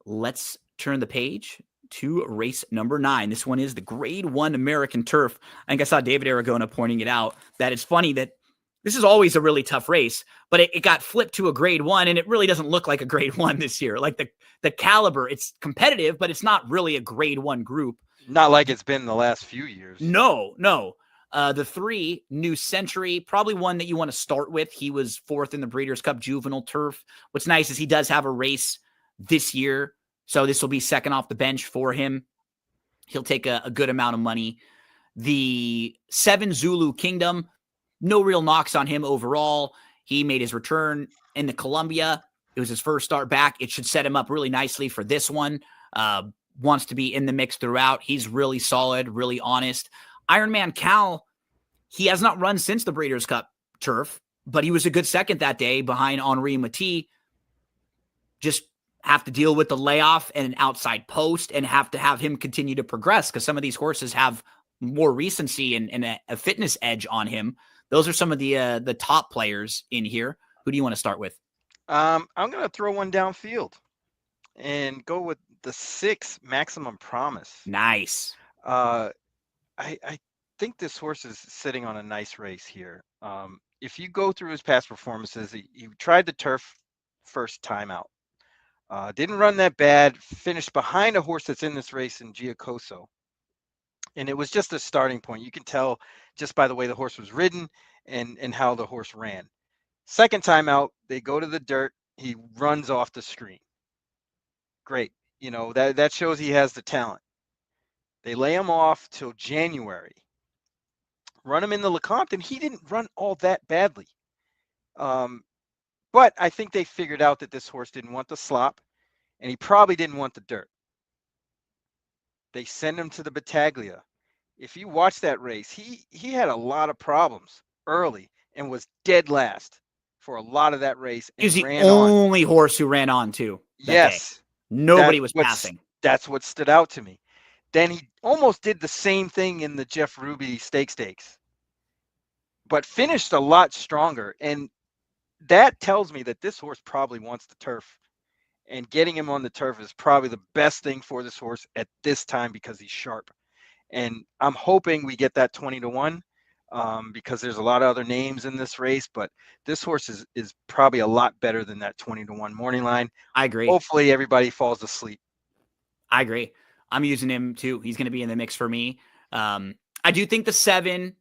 Let's turn the page to race number 9. This one is the Grade 1 American Turf. I think I saw David Aragona pointing it out that it's funny that this is always a really tough race, but it got flipped to a Grade 1, and it really doesn't look like a Grade 1 this year. Like the caliber, it's competitive, but it's not really a Grade 1 group. Not like it's been the last few years. No. The 3, New Century, probably one that you want to start with. He was 4th in the Breeders' Cup Juvenile Turf. What's nice is he does have a race this year, so this will be second off the bench for him. He'll take a good amount of money. The 7, Zulu Kingdom, no real knocks on him overall. He made his return in the Columbia. It was his first start back. It should set him up really nicely for this one. Wants to be in the mix throughout. He's really solid, really honest. Ironman Cal, he has not run since the Breeders' Cup Turf, but he was a good second that day behind Henri Matisse. Just have to deal with the layoff and an outside post and have to have him continue to progress because some of these horses have more recency and a fitness edge on him. Those are some of the top players in here. Who do you want to start with? I'm going to throw one downfield and go with the 6 Maximum Promise. Nice. I think this horse is sitting on a nice race here. If you go through his past performances, he tried the turf first time out. Didn't run that bad, finished behind a horse that's in this race in Giacoso. And it was just a starting point. You can tell just by the way the horse was ridden and how the horse ran. Second time out, they go to the dirt. He runs off the screen. Great. That shows he has the talent. They lay him off till January. Run him in the Lecompton. He didn't run all that badly. But I think they figured out that this horse didn't want the slop, and he probably didn't want the dirt. They send him to the Battaglia. If you watch that race, he had a lot of problems early and was dead last for a lot of that race. He was the only horse who ran on too. Yes. Day. Nobody was passing. That's what stood out to me. Then he almost did the same thing in the Jeff Ruby Stakes, but finished a lot stronger. And that tells me that this horse probably wants the turf. And getting him on the turf is probably the best thing for this horse at this time because he's sharp. And I'm hoping we get that 20-1 because there's a lot of other names in this race, but this horse is probably a lot better than that 20-1 morning line. I agree. Hopefully everybody falls asleep. I agree. I'm using him too. He's going to be in the mix for me. I do think the 7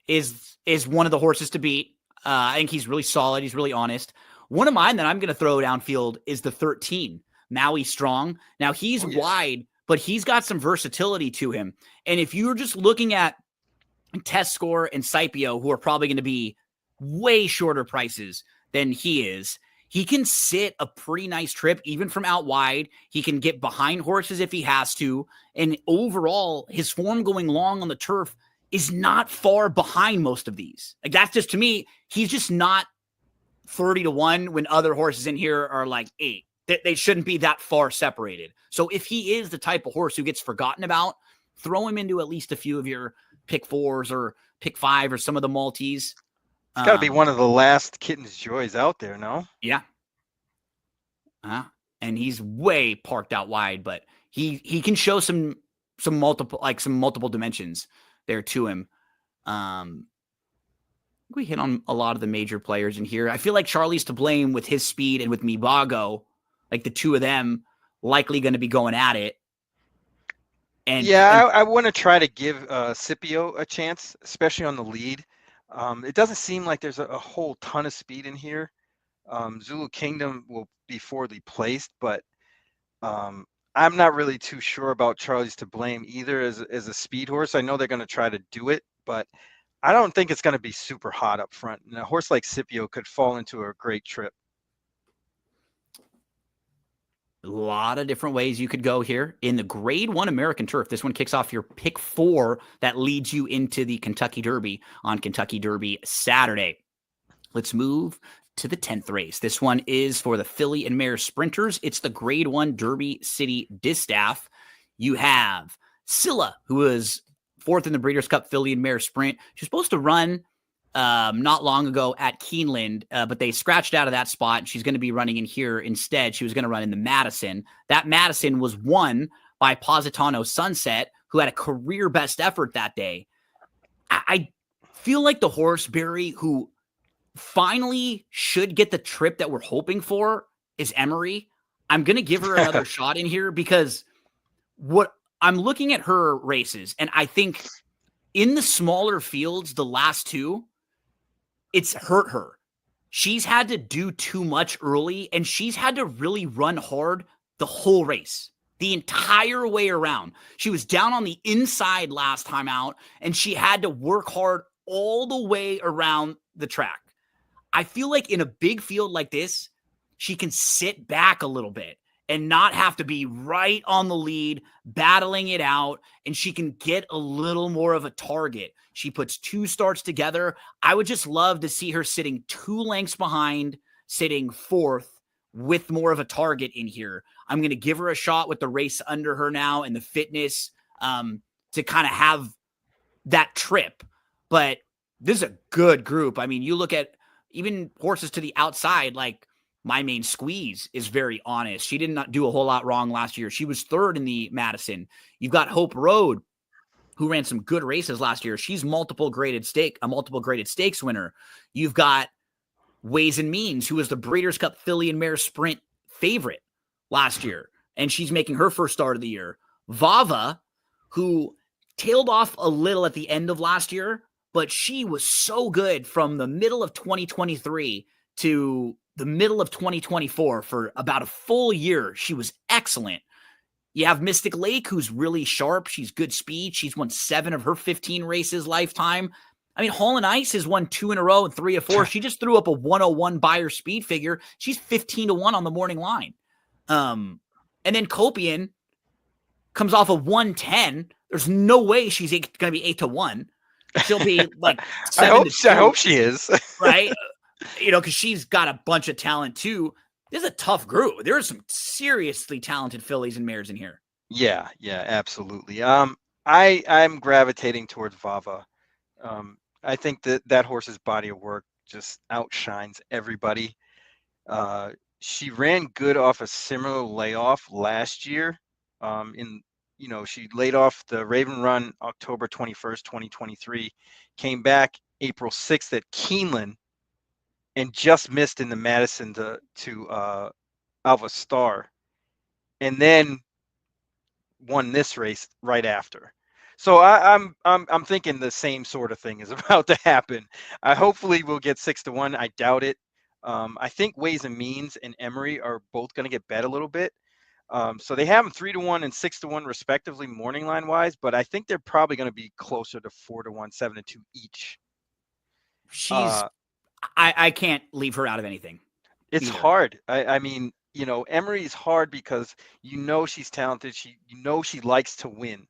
is one of the horses to beat. I think he's really solid. He's really honest. One of mine that I'm going to throw downfield is the 13, Maui Strong. Now he's wide, but he's got some versatility to him. And if you're just looking at Test Score and Scipio, who are probably going to be way shorter prices than he is, he can sit a pretty nice trip, even from out wide. He can get behind horses if he has to. And overall, his form going long on the turf is not far behind most of these. Like, that's just, to me, he's just not 30-1 when other horses in here are like 8. They shouldn't be that far separated. So if he is the type of horse who gets forgotten about, throw him into at least a few of your pick 4s or pick 5 or some of the multis. It's got to be one of the last Kitten's Joys out there, no? Yeah. And he's way parked out wide, but he can show some multiple dimensions there to him. We hit on a lot of the major players in here. I feel like Charlie's to blame with his speed and with Mibago, like the two of them likely going to be going at it. And I want to try to give Scipio a chance, especially on the lead. It doesn't seem like there's a whole ton of speed in here. Zulu Kingdom will be forwardly placed, but I'm not really too sure about Charlie's to blame either as a speed horse. I know they're going to try to do it, but I don't think it's going to be super hot up front. And a horse like Scipio could fall into a great trip. A lot of different ways you could go here. In the Grade 1 American Turf, this one kicks off your pick 4 that leads you into the Kentucky Derby on Kentucky Derby Saturday. Let's move to the 10th race. This one is for the Filly and Mare Sprinters. It's the Grade 1 Derby City Distaff. You have Scylla, who was 4th in the Breeders' Cup Filly and Mare Sprint. She was supposed to run not long ago at Keeneland, but they scratched out of that spot, and she's going to be running in here instead. She was going to run in the Madison. That Madison was won by Positano Sunset, who had a career best effort that day. I feel like the horse, Barry, who finally should get the trip that we're hoping for, is Emery. I'm going to give her another shot in here because what I'm looking at her races, and I think in the smaller fields, the last 2, it's hurt her. She's had to do too much early, and she's had to really run hard the whole race, the entire way around. She was down on the inside last time out, and she had to work hard all the way around the track. I feel like in a big field like this, she can sit back a little bit and not have to be right on the lead, battling it out, and she can get a little more of a target. She puts 2 starts together. I would just love to see her sitting 2 lengths behind, sitting 4th with more of a target in here. I'm going to give her a shot with the race under her now and the fitness to kind of have that trip. But this is a good group. I mean, you look at even horses to the outside, like My Main Squeeze is very honest. She did not do a whole lot wrong last year. She was 3rd in the Madison. You've got Hope Road, who ran some good races last year. She's a multiple graded stakes winner. You've got Ways and Means, who was the Breeders' Cup Filly and Mare Sprint favorite last year, and she's making her first start of the year. Vava, who tailed off a little at the end of last year, but she was so good from the middle of 2023 to the middle of 2024 for about a full year. She was excellent. You have Mystic Lake, who's really sharp. She's good speed. She's won 7 of her 15 races lifetime. I mean, Hall and Ice has won 2 in a row and 3 of 4. She just threw up a 101 buyer speed figure. She's 15-1 on the morning line. And then Copian comes off a 110. There's no way she's going to be 8-1. She'll be like 7-2. I hope she is. Right? Because she's got a bunch of talent too. This is a tough group. There are some seriously talented fillies and mares in here. Yeah, absolutely. I'm gravitating towards Vava. I think that horse's body of work just outshines everybody. She ran good off a similar layoff last year. She laid off the Raven Run October 21st, 2023, came back April 6th at Keeneland, and just missed in the Madison to Alva Star, and then won this race right after. So I'm thinking the same sort of thing is about to happen. Hopefully we'll get 6-1. I doubt it. I think Ways and Means and Emery are both going to get bet a little bit. So they have them 3-1 and 6-1 respectively, morning line wise. But I think they're probably going to be closer to 4-1, 7-2 each. I can't leave her out of anything. It's either. Hard. I mean, Emery is hard because she's talented. She likes to win.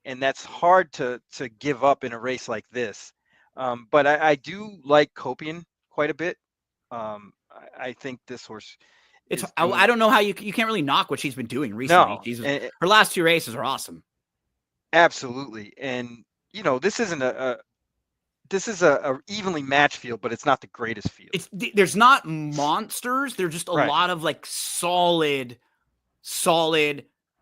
And that's hard to give up in a race like this. But I do like Copian quite a bit. I think this horse. I don't know how you can't really knock what she's been doing recently. No, her last 2 races are awesome. Absolutely. And, this isn't this is a evenly matched field, but it's not the greatest field. There's not monsters. There's just a lot of like solid,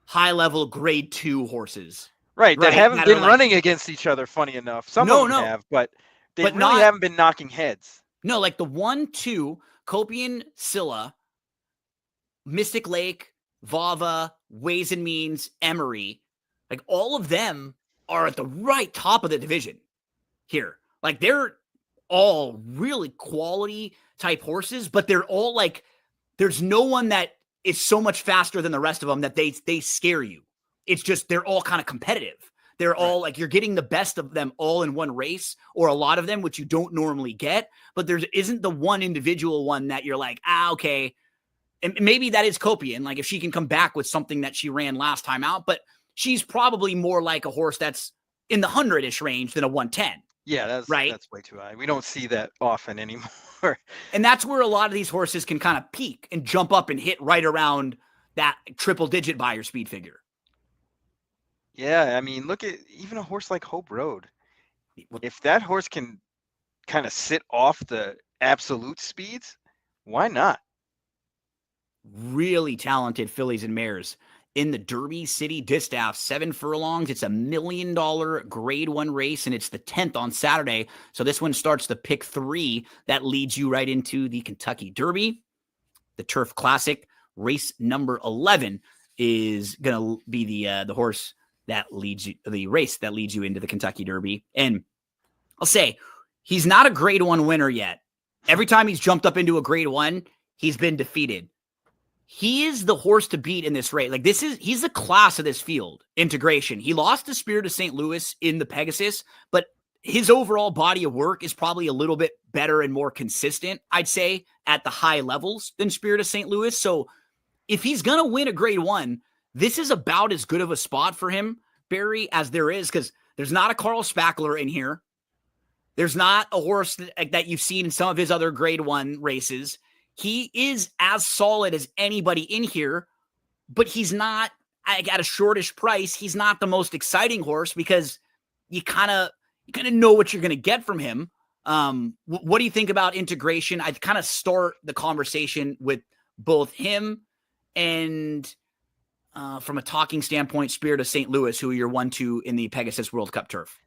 high level grade 2 horses. Right, that haven't been running against each other, funny enough. Some of them have, but they really haven't been knocking heads. No, like the 1-2, Copian, Scylla, Mystic Lake, Vava, Ways and Means, Emery, like all of them are at the right top of the division here. Like they're all really quality type horses, but they're all like, there's no one that is so much faster than the rest of them that they scare you. It's just, they're all kind of competitive. They're all like, you're getting the best of them all in one race, or a lot of them, which you don't normally get, but there isn't the one individual one that you're like, okay. And maybe that is Copian. Like if she can come back with something that she ran last time out, but she's probably more like a horse that's in the 100-ish range than a 110. Yeah, that's way too high. We don't see that often anymore. And that's where a lot of these horses can kind of peak and jump up and hit right around that triple-digit buyer speed figure. Yeah, I mean, look at even a horse like Hope Road. If that horse can kind of sit off the absolute speeds, why not? Really talented fillies and mares. In the Derby City Distaff, 7 furlongs. It's $1 million grade 1 race, and it's the 10th on Saturday. So this one starts the pick 3 that leads you right into the Kentucky Derby. The Turf Classic, race number 11, is going to be the horse that leads you, the race that leads you into the Kentucky Derby. And I'll say, he's not a grade 1 winner yet. Every time he's jumped up into a grade 1, he's been defeated. He is the horse to beat in this race. Like he's the class of this field. Integration. He lost to Spirit of St. Louis in the Pegasus, but his overall body of work is probably a little bit better and more consistent, I'd say, at the high levels than Spirit of St. Louis. So if he's going to win a grade 1, this is about as good of a spot for him, Barry, as there is, because there's not a Carl Spackler in here. There's not a horse that you've seen in some of his other grade 1 races. He is as solid as anybody in here, but he's not at a shortish price. He's not the most exciting horse because you kind of know what you're going to get from him. What do you think about integration? I'd kind of start the conversation with both him and from a talking standpoint, Spirit of St. Louis, who you're 1-2 in the Pegasus World Cup turf.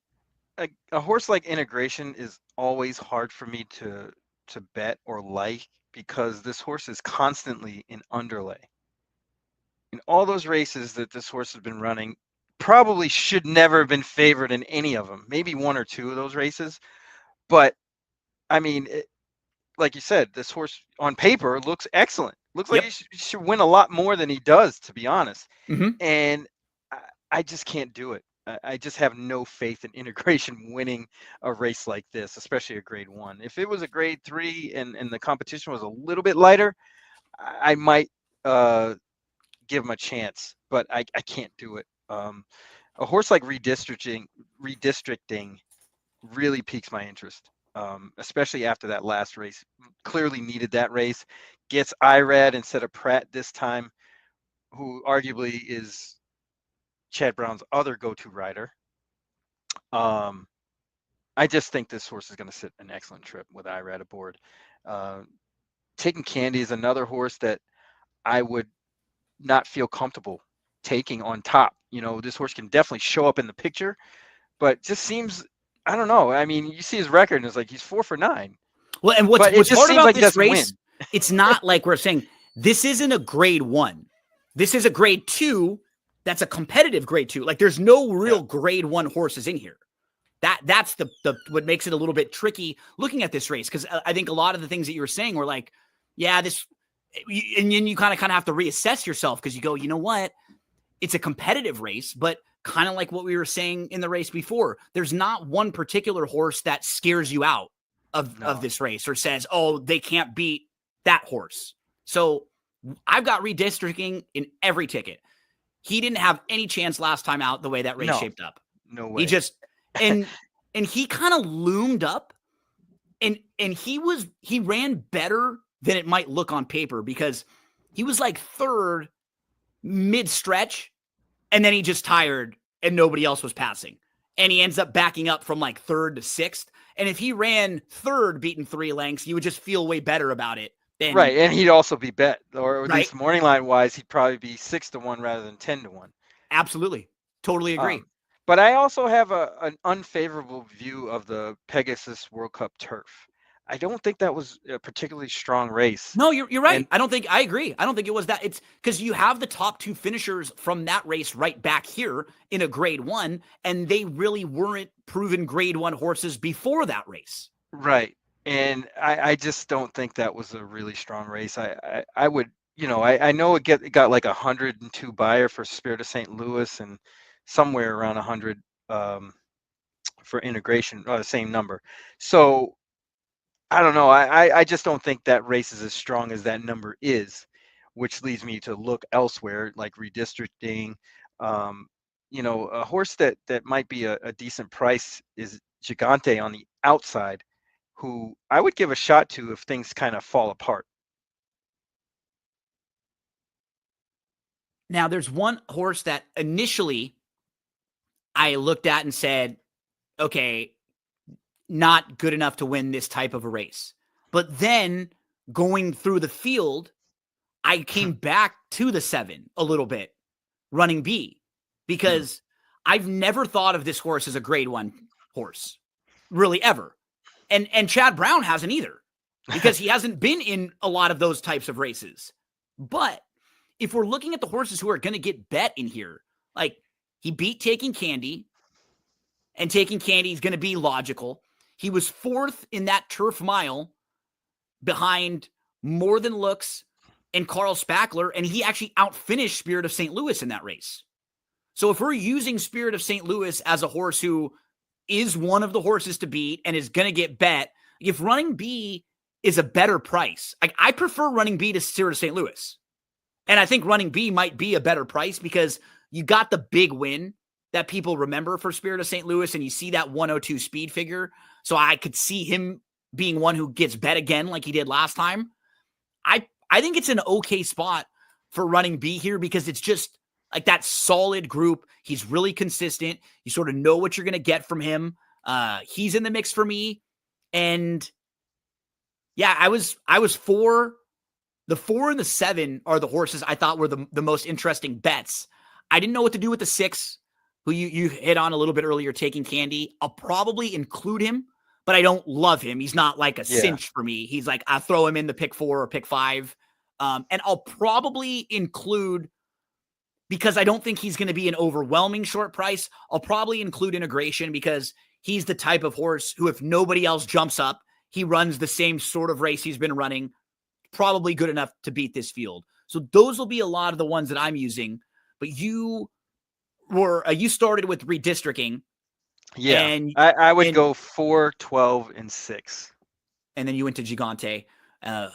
A horse like Integration is always hard for me to bet or like, because this horse is constantly in underlay. In all those races that this horse has been running, probably should never have been favored in any of them. Maybe 1 or 2 of those races. But, I mean, like you said, this horse on paper looks excellent. Looks like he should win a lot more than he does, to be honest. And I just can't do it. I just have no faith in Integration winning a race like this, especially a grade 1. If it was a grade 3 and the competition was a little bit lighter, I might give him a chance, but I can't do it. A horse like redistricting really piques my interest, especially after that last race. Clearly needed that race. Gets Irad instead of Pratt this time, who arguably is Chad Brown's other go-to rider. I just think this horse is going to sit an excellent trip with Irad aboard. Taking Candy is another horse that I would not feel comfortable taking on top. You know, this horse can definitely show up in the picture, but just seems, I don't know. I mean, you see his record and it's like he's 4 for 9. Well, and what's hard about this race, it's not like we're saying this isn't a grade 1. This is a grade 2. That's a competitive grade 2. Like, there's no real grade 1 horses in here. That's the what makes it a little bit tricky looking at this race, because I think a lot of the things that you were saying were like, yeah, this, and then you kind of have to reassess yourself, because you go, you know what, it's a competitive race, but kind of like what we were saying in the race before, there's not one particular horse that scares you out of this race or says, oh, they can't beat that horse. So I've got redistricting in every ticket. He didn't have any chance last time out the way that race shaped up. No way. He just and he kind of loomed up, and he ran better than it might look on paper, because he was like 3rd mid-stretch, and then he just tired and nobody else was passing. And he ends up backing up from like 3rd to 6th. And if he ran 3rd beaten 3 lengths, you would just feel way better about it. Right, and he'd also be bet, or at least morning line wise, he'd probably be 6-1 rather than 10-1. Absolutely, totally agree. But I also have an unfavorable view of the Pegasus World Cup turf. I don't think that was a particularly strong race. No, you're right. I agree. I don't think it was that. It's because you have the top 2 finishers from that race right back here in a grade 1, and they really weren't proven grade 1 horses before that race. Right. And I just don't think that was a really strong race. I would, you know, I know it got like 102 buyer for Spirit of St. Louis, and somewhere around 100 for Integration, the same number. So I don't know. I just don't think that race is as strong as that number is, which leads me to look elsewhere, like redistricting. You know, a horse that might be a decent price is Gigante on the outside, who I would give a shot to if things kind of fall apart. Now, there's one horse that initially I looked at and said, okay, not good enough to win this type of a race. But then going through the field, I came back to the 7 a little bit, Running B, because I've never thought of this horse as a grade 1 horse, really, ever. And Chad Brown hasn't either, because he hasn't been in a lot of those types of races. But if we're looking at the horses who are going to get bet in here, like, he beat Taking Candy, and Taking Candy is going to be logical. He was 4th in that turf mile behind More Than Looks and Carl Spackler, and he actually outfinished Spirit of St. Louis in that race. So if we're using Spirit of St. Louis as a horse who is one of the horses to beat and is going to get bet, if Running B is a better price, I prefer Running B to Spirit of St. Louis. And I think running B might be a better price because you got the big win that people remember for Spirit of St. Louis, and you see that 102 speed figure. So I could see him being one who gets bet again like he did last time. I think it's an okay spot for running B here because it's just like that solid group. He's really consistent. You sort of know what you're going to get from him. He's in the mix for me. And yeah, I was for the 4 and the 7 are the horses I thought were the most interesting bets. I didn't know what to do with the 6, who you hit on a little bit earlier, Taking Candy. I'll probably include him, but I don't love him. He's not like a cinch for me. He's like, I throw him in the pick 4 or pick 5. And I'll probably include, because I don't think he's going to be an overwhelming short price, I'll probably include Integration because he's the type of horse who, if nobody else jumps up, he runs the same sort of race he's been running, probably good enough to beat this field. So those will be a lot of the ones that I'm using. But you started with redistricting. Yeah, and I would go 4, 12, and 6. And then you went to Gigante.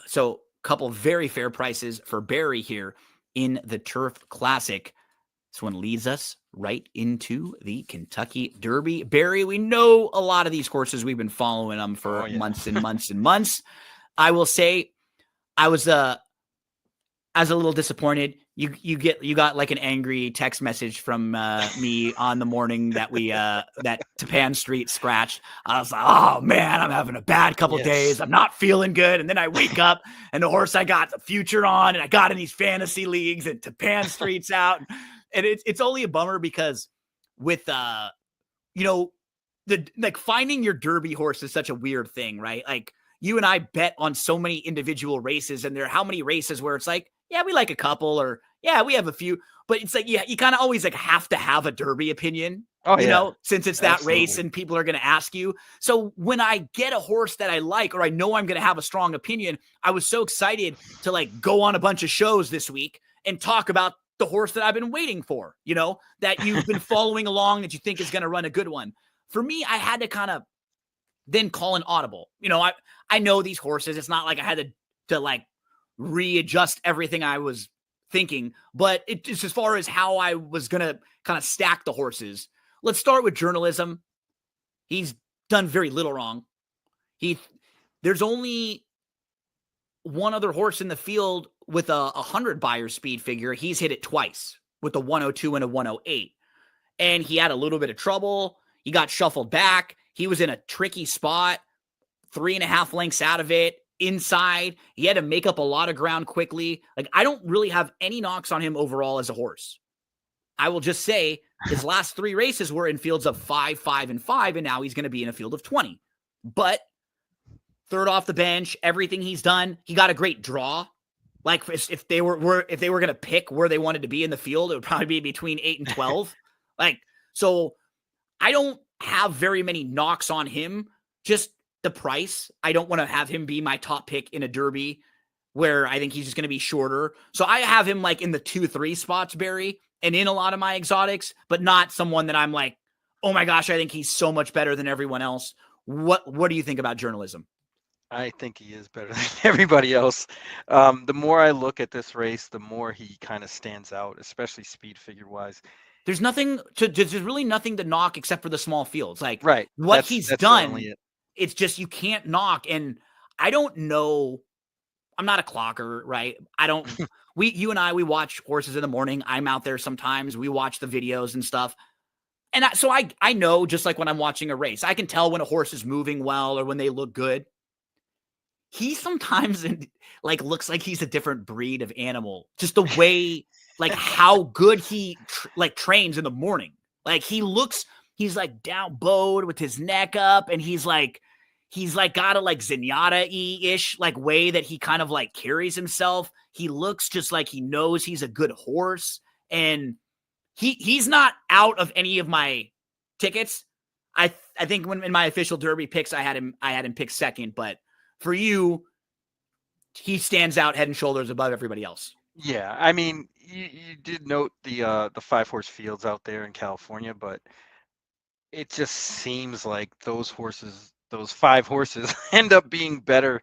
So a couple very fair prices for Barry here in the Turf Classic. This one leads us right into the Kentucky Derby. Barry, we know a lot of these horses. We've been following them for months and months and months. I will say I was a little disappointed. You got like an angry text message from me on the morning that we that Tapan Street scratched. I was like, oh man, I'm having a bad couple days. I'm not feeling good. And then I wake up and the horse I got the future on, and I got in these fantasy leagues, and Tapan Street's out. And it's only a bummer because with like finding your Derby horse is such a weird thing, right? Like you and I bet on so many individual races, and there are how many races where it's like, yeah, we like a couple, or yeah, we have a few, but it's like, yeah, you kind of always like have to have a Derby opinion, since it's that race and people are going to ask you. So when I get a horse that I like, or I know I'm going to have a strong opinion, I was so excited to like go on a bunch of shows this week and talk about the horse that I've been waiting for, that you've been following along, that you think is going to run a good one. For me, I had to kind of then call an audible. I know these horses. It's not like I had to like readjust everything I was thinking, but it's as far as how I was going to kind of stack the horses. Let's start with Journalism. He's done very little wrong. There's only one other horse in the field with a 100 buyer speed figure. He's hit it twice with a 102 and a 108. And he had a little bit of trouble. He got shuffled back. He was in a tricky spot, 3.5 lengths out of it, inside. He had to make up a lot of ground quickly. Like, I don't really have any knocks on him overall as a horse. I will just say his last 3 races were in fields of 5, 5, and 5, and now he's going to be in a field of 20. But third off the bench, everything he's done, he got a great draw. Like, if they were going to pick where they wanted to be in the field, it would probably be between 8 and 12. So I don't have very many knocks on him, just the price. I don't want to have him be my top pick in a Derby where I think he's just going to be shorter. So I have him like in the 2-3 spots, Barry, and in a lot of my exotics, but not someone that I'm like, oh my gosh, I think he's so much better than everyone else. What do you think about Journalism? I think he is better than everybody else. The more I look at this race, the more he kind of stands out, especially speed figure wise. There's really nothing to knock except for the small fields. Like, right. What he's done, it's just you can't knock. And I don't know. I'm not a clocker, right? You and I, we watch horses in the morning. I'm out there sometimes. We watch the videos and stuff. And so I know, just like when I'm watching a race, I can tell when a horse is moving well or when they look good. He sometimes looks like he's a different breed of animal. Just the way, like how good he trains in the morning. Like he's like down bowed with his neck up, and he's like got a like Zenyatta-ish like way that he kind of like carries himself. He looks just like he knows he's a good horse, and he's not out of any of my tickets. I think when in my official Derby picks, I had him pick second, but for you, he stands out head and shoulders above everybody else. Yeah, I mean, you did note the 5-horse fields out there in California, but it just seems like those 5 horses, end up being better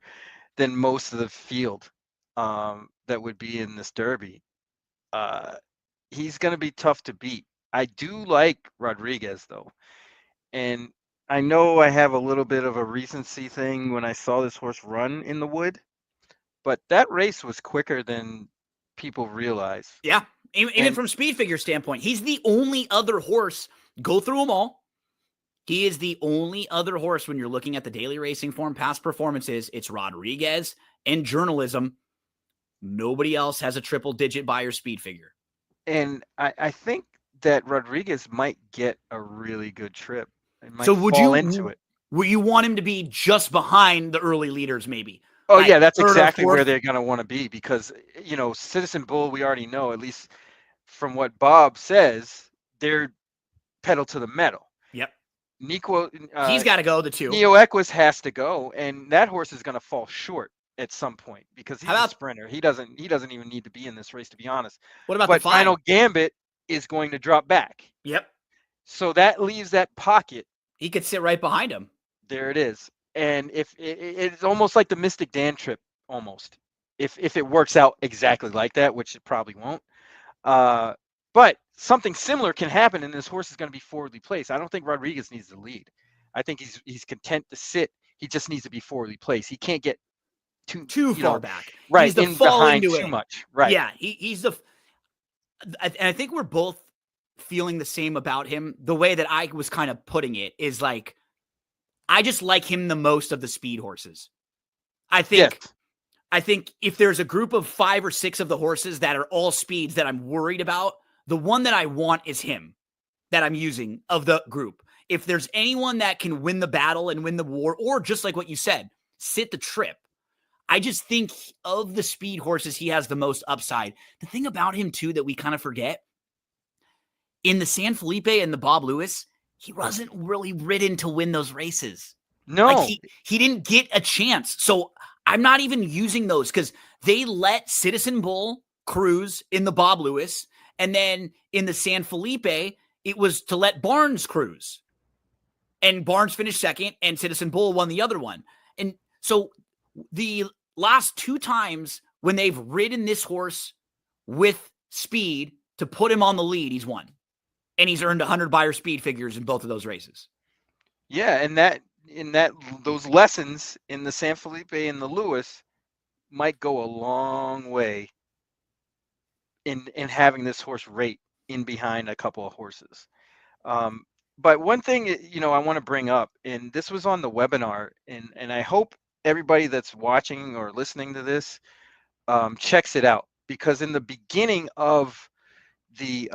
than most of the field that would be in this Derby. uh, he's going to be tough to beat. I do like Rodriguez though, and I know I have a little bit of a recency thing when I saw this horse run in the Wood, but that race was quicker than people realize. Yeah, even And from speed figure standpoint, he's the only other horse. Go through them all. He is the only other horse when you're looking at the daily racing form, past performances. It's Rodriguez and journalism. Nobody else has a triple digit Beyer speed figure. and I think that Rodriguez might get a really good trip. It might So fall into it. would you want him to be just behind the early leaders, maybe? Oh Like yeah, that's third or exactly where fourth? they're going to want to be because Citizen Bull, we already know, at least from what Bob says, they're pedal to the metal. Yep. Nico, He's got to go, the two. Neo Equus has to go, and that horse is going to fall short at some point because How he's a about, sprinter. He doesn't even need to be in this race, to be honest. what about the But five? Final Gambit is going to drop back. Yep. So that leaves that pocket. He could sit right behind him. There it is. And if it's almost like the Mystic Dan trip, almost. If it works out exactly like that, which it probably won't. But something similar can happen, and this horse is going to be forwardly placed. I don't think Rodriguez needs to lead. I think he's content to sit. He just needs to be forwardly placed. He can't get too far back. Right, He's the in fall behind into too it. much. Right. Yeah, he's the. And I think we're both feeling the same about him. The way that I was kind of putting it is like, I just like him the most of the speed horses. I think if there's a group of 5 or 6 of the horses that are all speeds that I'm worried about, the one that I want is him that I'm using of the group. If there's anyone that can win the battle and win the war, or just like what you said, sit the trip, I just think of the speed horses, he has the most upside. The thing about him, too, that we kind of forget, in the San Felipe and the Bob Lewis, he wasn't really ridden to win those races. No. Like he didn't get a chance. So I'm not even using those because they let Citizen Bull cruise in the Bob Lewis. And then in the San Felipe, it was to let Barnes cruise. And Barnes finished second, and Citizen Bull won the other one. And so the last 2 times when they've ridden this horse with speed to put him on the lead, he's won. And he's earned 100 Beyer speed figures in both of those races. Yeah, and those lessons in the San Felipe and the Lewis might go a long way in having this horse rate in behind a couple of horses. But one thing, I want to bring up, and this was on the webinar, and I hope everybody that's watching or listening to this checks it out, because in the beginning of the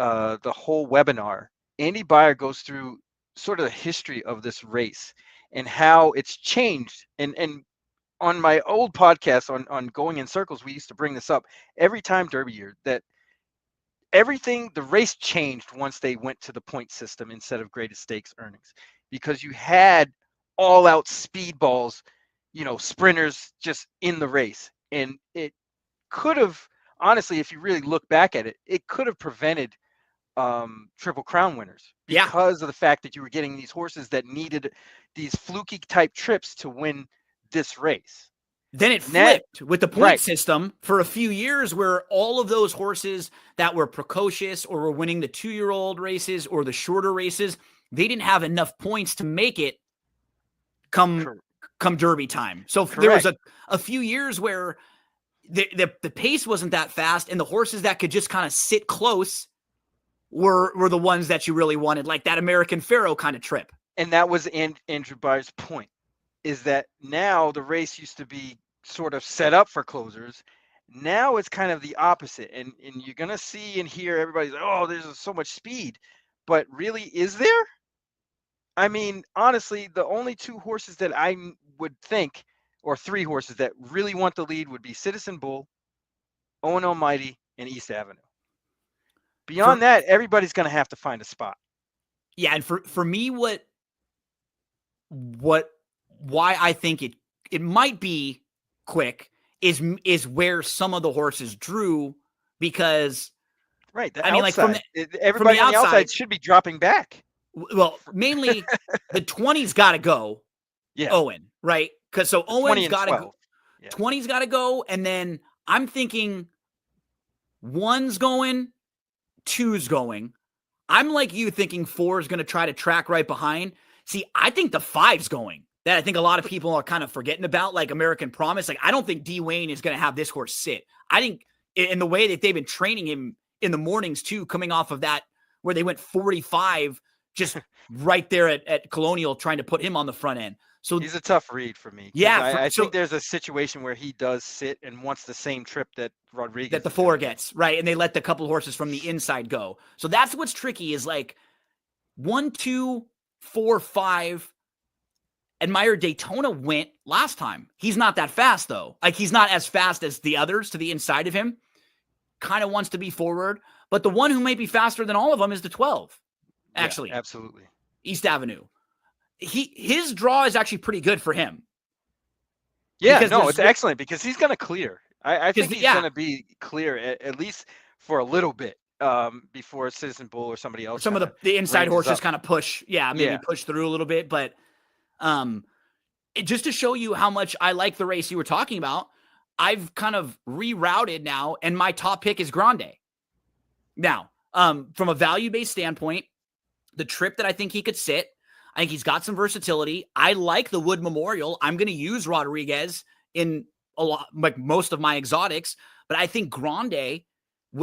whole webinar, Andy Beyer goes through sort of the history of this race and how it's changed. And on my old podcast on Going in Circles, we used to bring this up every time Derby year, that the race changed once they went to the point system instead of greatest stakes earnings, because you had all out speedballs, sprinters just in the race. And it could have, honestly, if you really look back at it, it could have prevented Triple Crown winners because of the fact that you were getting these horses that needed these fluky type trips to win this race. Then it flipped with the point system for a few years, where all of those horses that were precocious or were winning the 2-year-old races or the shorter races, they didn't have enough points to make it come Derby time. So there was a few years where the pace wasn't that fast, and the horses that could just kind of sit close were the ones that you really wanted, like that American Pharaoh kind of trip. And that was Andrew Beyer's point, is that now the race used to be sort of set up for closers. Now it's kind of the opposite. And you're going to see and hear everybody's like, oh, there's so much speed. But really, is there? I mean, honestly, the only 2 horses that I would think, or 3 horses that really want the lead, would be Citizen Bull, Owen Almighty, and East Avenue. Beyond that, everybody's going to have to find a spot. Yeah, and for me, why I think it might be quick is where some of the horses drew, because I mean, outside, like everybody on the outside should be dropping back. Well, mainly the 20's got to go. Yeah, Owen, right? Because so Owen's got to go. Yeah. 20's got to go, and then I'm thinking One's going, two's going. I'm like you thinking 4 is going to try to track right behind. See, I think the 5's going. That I think a lot of people are kind of forgetting about, like American Promise. Like, I don't think D. Wayne is going to have this horse sit. I think in the way that they've been training him in the mornings too, coming off of that where they went 45 just right there at Colonial trying to put him on the front end. So he's a tough read for me. Yeah, I think there's a situation where he does sit and wants the same trip that Rodriguez that the 4 gets, right? And they let the couple horses from the inside go. So that's what's tricky is like 1, 2, 4, 5. Admire Daytona went last time. He's not that fast, though. Like, he's not as fast as the others to the inside of him. Kind of wants to be forward. But the one who may be faster than all of them is the 12, actually. Yeah, absolutely. East Avenue. His draw is actually pretty good for him. Yeah, no, it's excellent because he's going to clear. I think he's going to be clear at least for a little bit before Citizen Bull or somebody else. Some of the inside horses kind of push. Yeah, maybe push through a little bit. But just to show you how much I like the race you were talking about, I've kind of rerouted now, and my top pick is Grande. Now, from a value-based standpoint, the trip that I think he could sit, I think he's got some versatility. I like the Wood Memorial. I'm going to use Rodriguez in a lot, like most of my exotics, but I think Grande,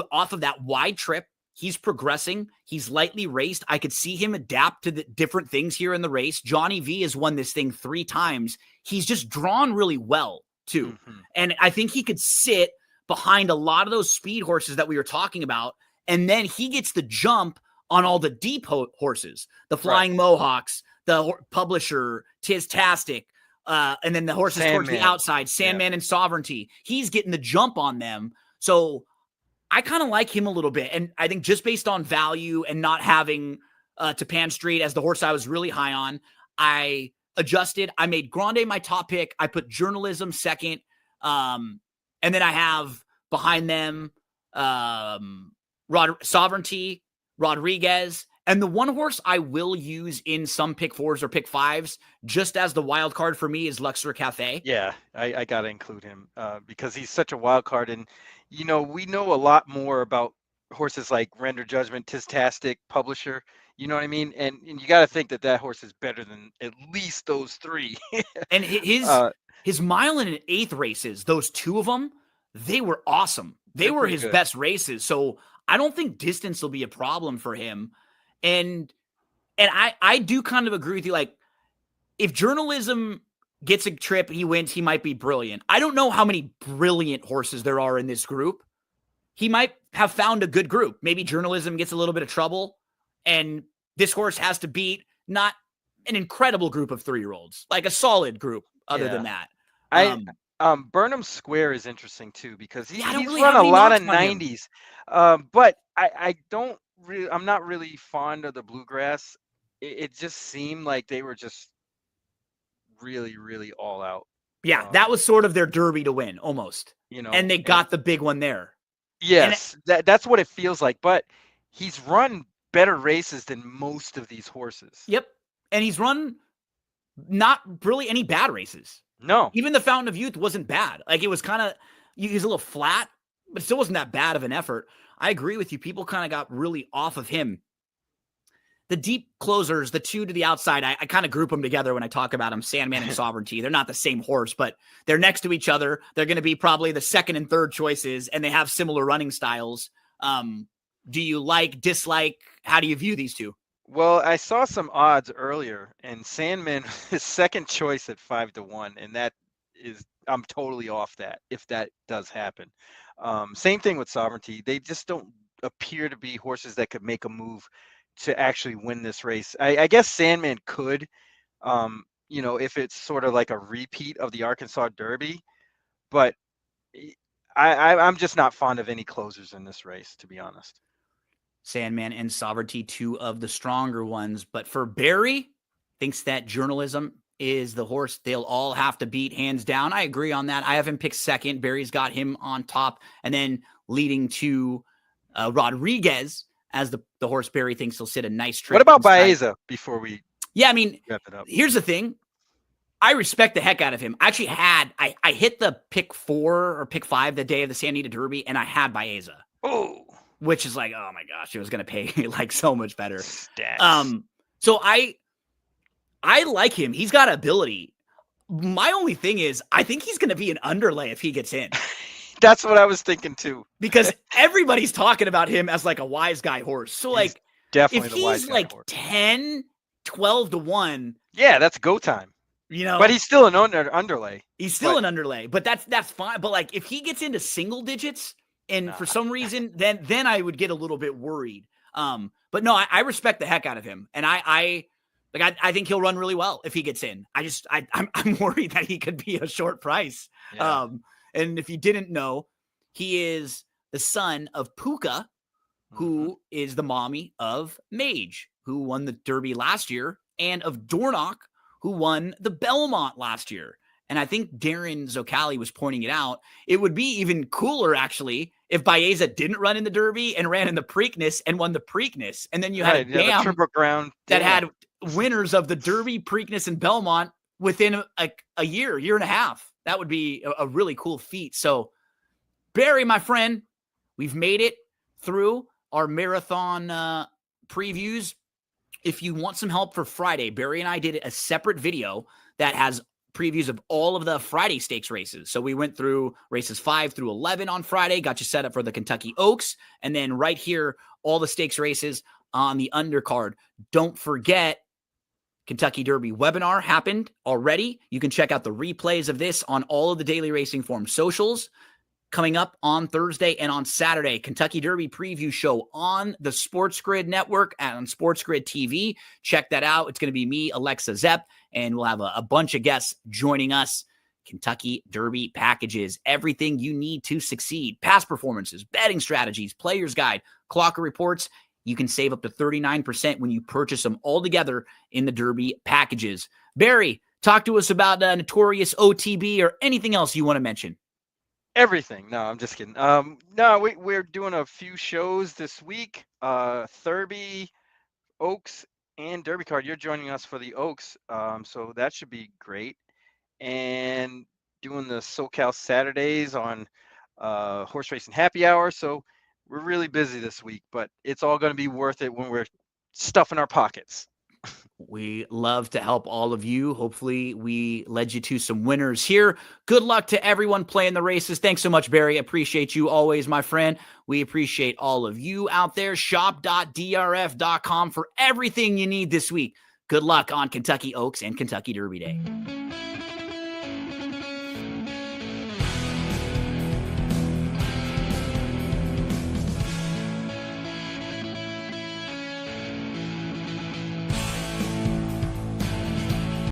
off of that wide trip, he's progressing. He's lightly raced. I could see him adapt to the different things here in the race. Johnny V has won this thing 3 times. He's just drawn really well, too. Mm-hmm. And I think he could sit behind a lot of those speed horses that we were talking about. And then he gets the jump on all the deep horses, the Flying Mohawks, the Publisher, Tistastic, and then the horses towards the outside, Sandman and Sovereignty. He's getting the jump on them. So I kind of like him a little bit. And I think just based on value and not having Tapan Street as the horse I was really high on, I adjusted. I made Grande my top pick. I put Journalism second. And then I have behind them Sovereignty, Rodriguez, and the one horse I will use in some pick 4s or pick 5s just as the wild card for me is Luxor Cafe. Yeah, I got to include him because he's such a wild card. And, we know a lot more about horses like Render Judgment, Tistastic, Publisher. You know what I mean? And you got to think that horse is better than at least those 3. And his mile and an 8th races, those 2 of them, they were awesome. They were his best races. So I don't think distance will be a problem for him. And I do kind of agree with you. Like, if Journalism gets a trip, he wins, he might be brilliant. I don't know how many brilliant horses there are in this group. He might have found a good group. Maybe Journalism gets a little bit of trouble, and this horse has to beat not an incredible group of 3-year-olds, like a solid group other than that. Burnham Square is interesting too because he's really run a lot of 90s, but I don't really. I'm not really fond of the Bluegrass. It just seemed like they were just really, really all out. Yeah, that was sort of their derby to win, almost. And they got the big one there. Yes, that's what it feels like. But he's run better races than most of these horses. Yep, and he's run not really any bad races. No. Even the Fountain of Youth wasn't bad. Like, it was kind of, he was a little flat, but it still wasn't that bad of an effort. I agree with you. People kind of got really off of him. The deep closers, the 2 to the outside, I kind of group them together when I talk about them, Sandman and Sovereignty. They're not the same horse, but they're next to each other. They're going to be probably the 2nd and 3rd choices, and they have similar running styles. Do you like, dislike? How do you view these 2? Well, I saw some odds earlier, and Sandman is 2nd choice at 5-1, and I'm totally off that if that does happen. Same thing with Sovereignty. They just don't appear to be horses that could make a move to actually win this race. I guess Sandman could, if it's sort of like a repeat of the Arkansas Derby, but I'm just not fond of any closers in this race, to be honest. Sandman and Sovereignty, 2 of the stronger ones. But for Barry, thinks that Journalism is the horse they'll all have to beat hands down. I agree on that. I have him picked 2nd. Barry's got him on top. And then leading to Rodriguez as the horse Barry thinks will sit a nice trip. What about Baeza before we wrap it up? Here's the thing. I respect the heck out of him. I actually I hit the pick 4 or pick 5 the day of the San Anita Derby, and I had Baeza. Oh, which is like, oh my gosh, it was going to pay like so much better. stats. So I like him. He's got ability. My only thing is, I think he's going to be an underlay if he gets in. That's what I was thinking too. Because everybody's talking about him as like a wise guy horse. So He's like, definitely if the wise he's guy like horse. 10, 12 to 1, yeah, that's go time. But he's still an underlay. He's still an underlay, but that's fine. But like, if he gets into single digits, and for some reason, then I would get a little bit worried. But no, I respect the heck out of him, and I think he'll run really well if he gets in. I'm worried that he could be a short price. Yeah. And if you didn't know, he is the son of Puka, who is the mommy of Mage, who won the Derby last year, and of Dornoch, who won the Belmont last year. And I think Darren Zocali was pointing it out. It would be even cooler, actually, if Baeza didn't run in the Derby and ran in the Preakness and won the Preakness. And then you had a dam the Triple Crown that had winners of the Derby, Preakness, and Belmont within a year and a half. That would be a really cool feat. So, Barry, my friend, we've made it through our marathon previews. If you want some help for Friday, Barry and I did a separate video that has previews of all of the Friday stakes races. So we went through races 5 through 11 on Friday, got you set up for the Kentucky Oaks, and then right here, all the stakes races on the undercard. Don't forget, Kentucky Derby webinar happened already. You can check out the replays of this on all of the Daily Racing Form socials. Coming up on Thursday and on Saturday, Kentucky Derby preview show on the Sports Grid Network and on Sports Grid TV. Check that out. It's going to be me, Alexa Zepp, and we'll have a bunch of guests joining us. Kentucky Derby packages, everything you need to succeed. Past performances, betting strategies, player's guide, clocker reports. You can save up to 39% when you purchase them all together in the Derby packages. Barry, talk to us about Notorious OTB or anything else you want to mention. Everything. No, I'm just kidding. No, we're doing a few shows this week. Thurby, Oaks, and Derby Card. You're joining us for the Oaks, so that should be great. And doing the SoCal Saturdays on Horse Racing Happy Hour. So we're really busy this week, but it's all going to be worth it when we're stuffing our pockets. We love to help all of you. Hopefully we led you to some winners here. Good luck to everyone playing the races. Thanks so much, Barry. Appreciate you always, my friend. We appreciate all of you out there. Shop.drf.com for everything you need this week. Good luck on Kentucky Oaks and Kentucky Derby Day.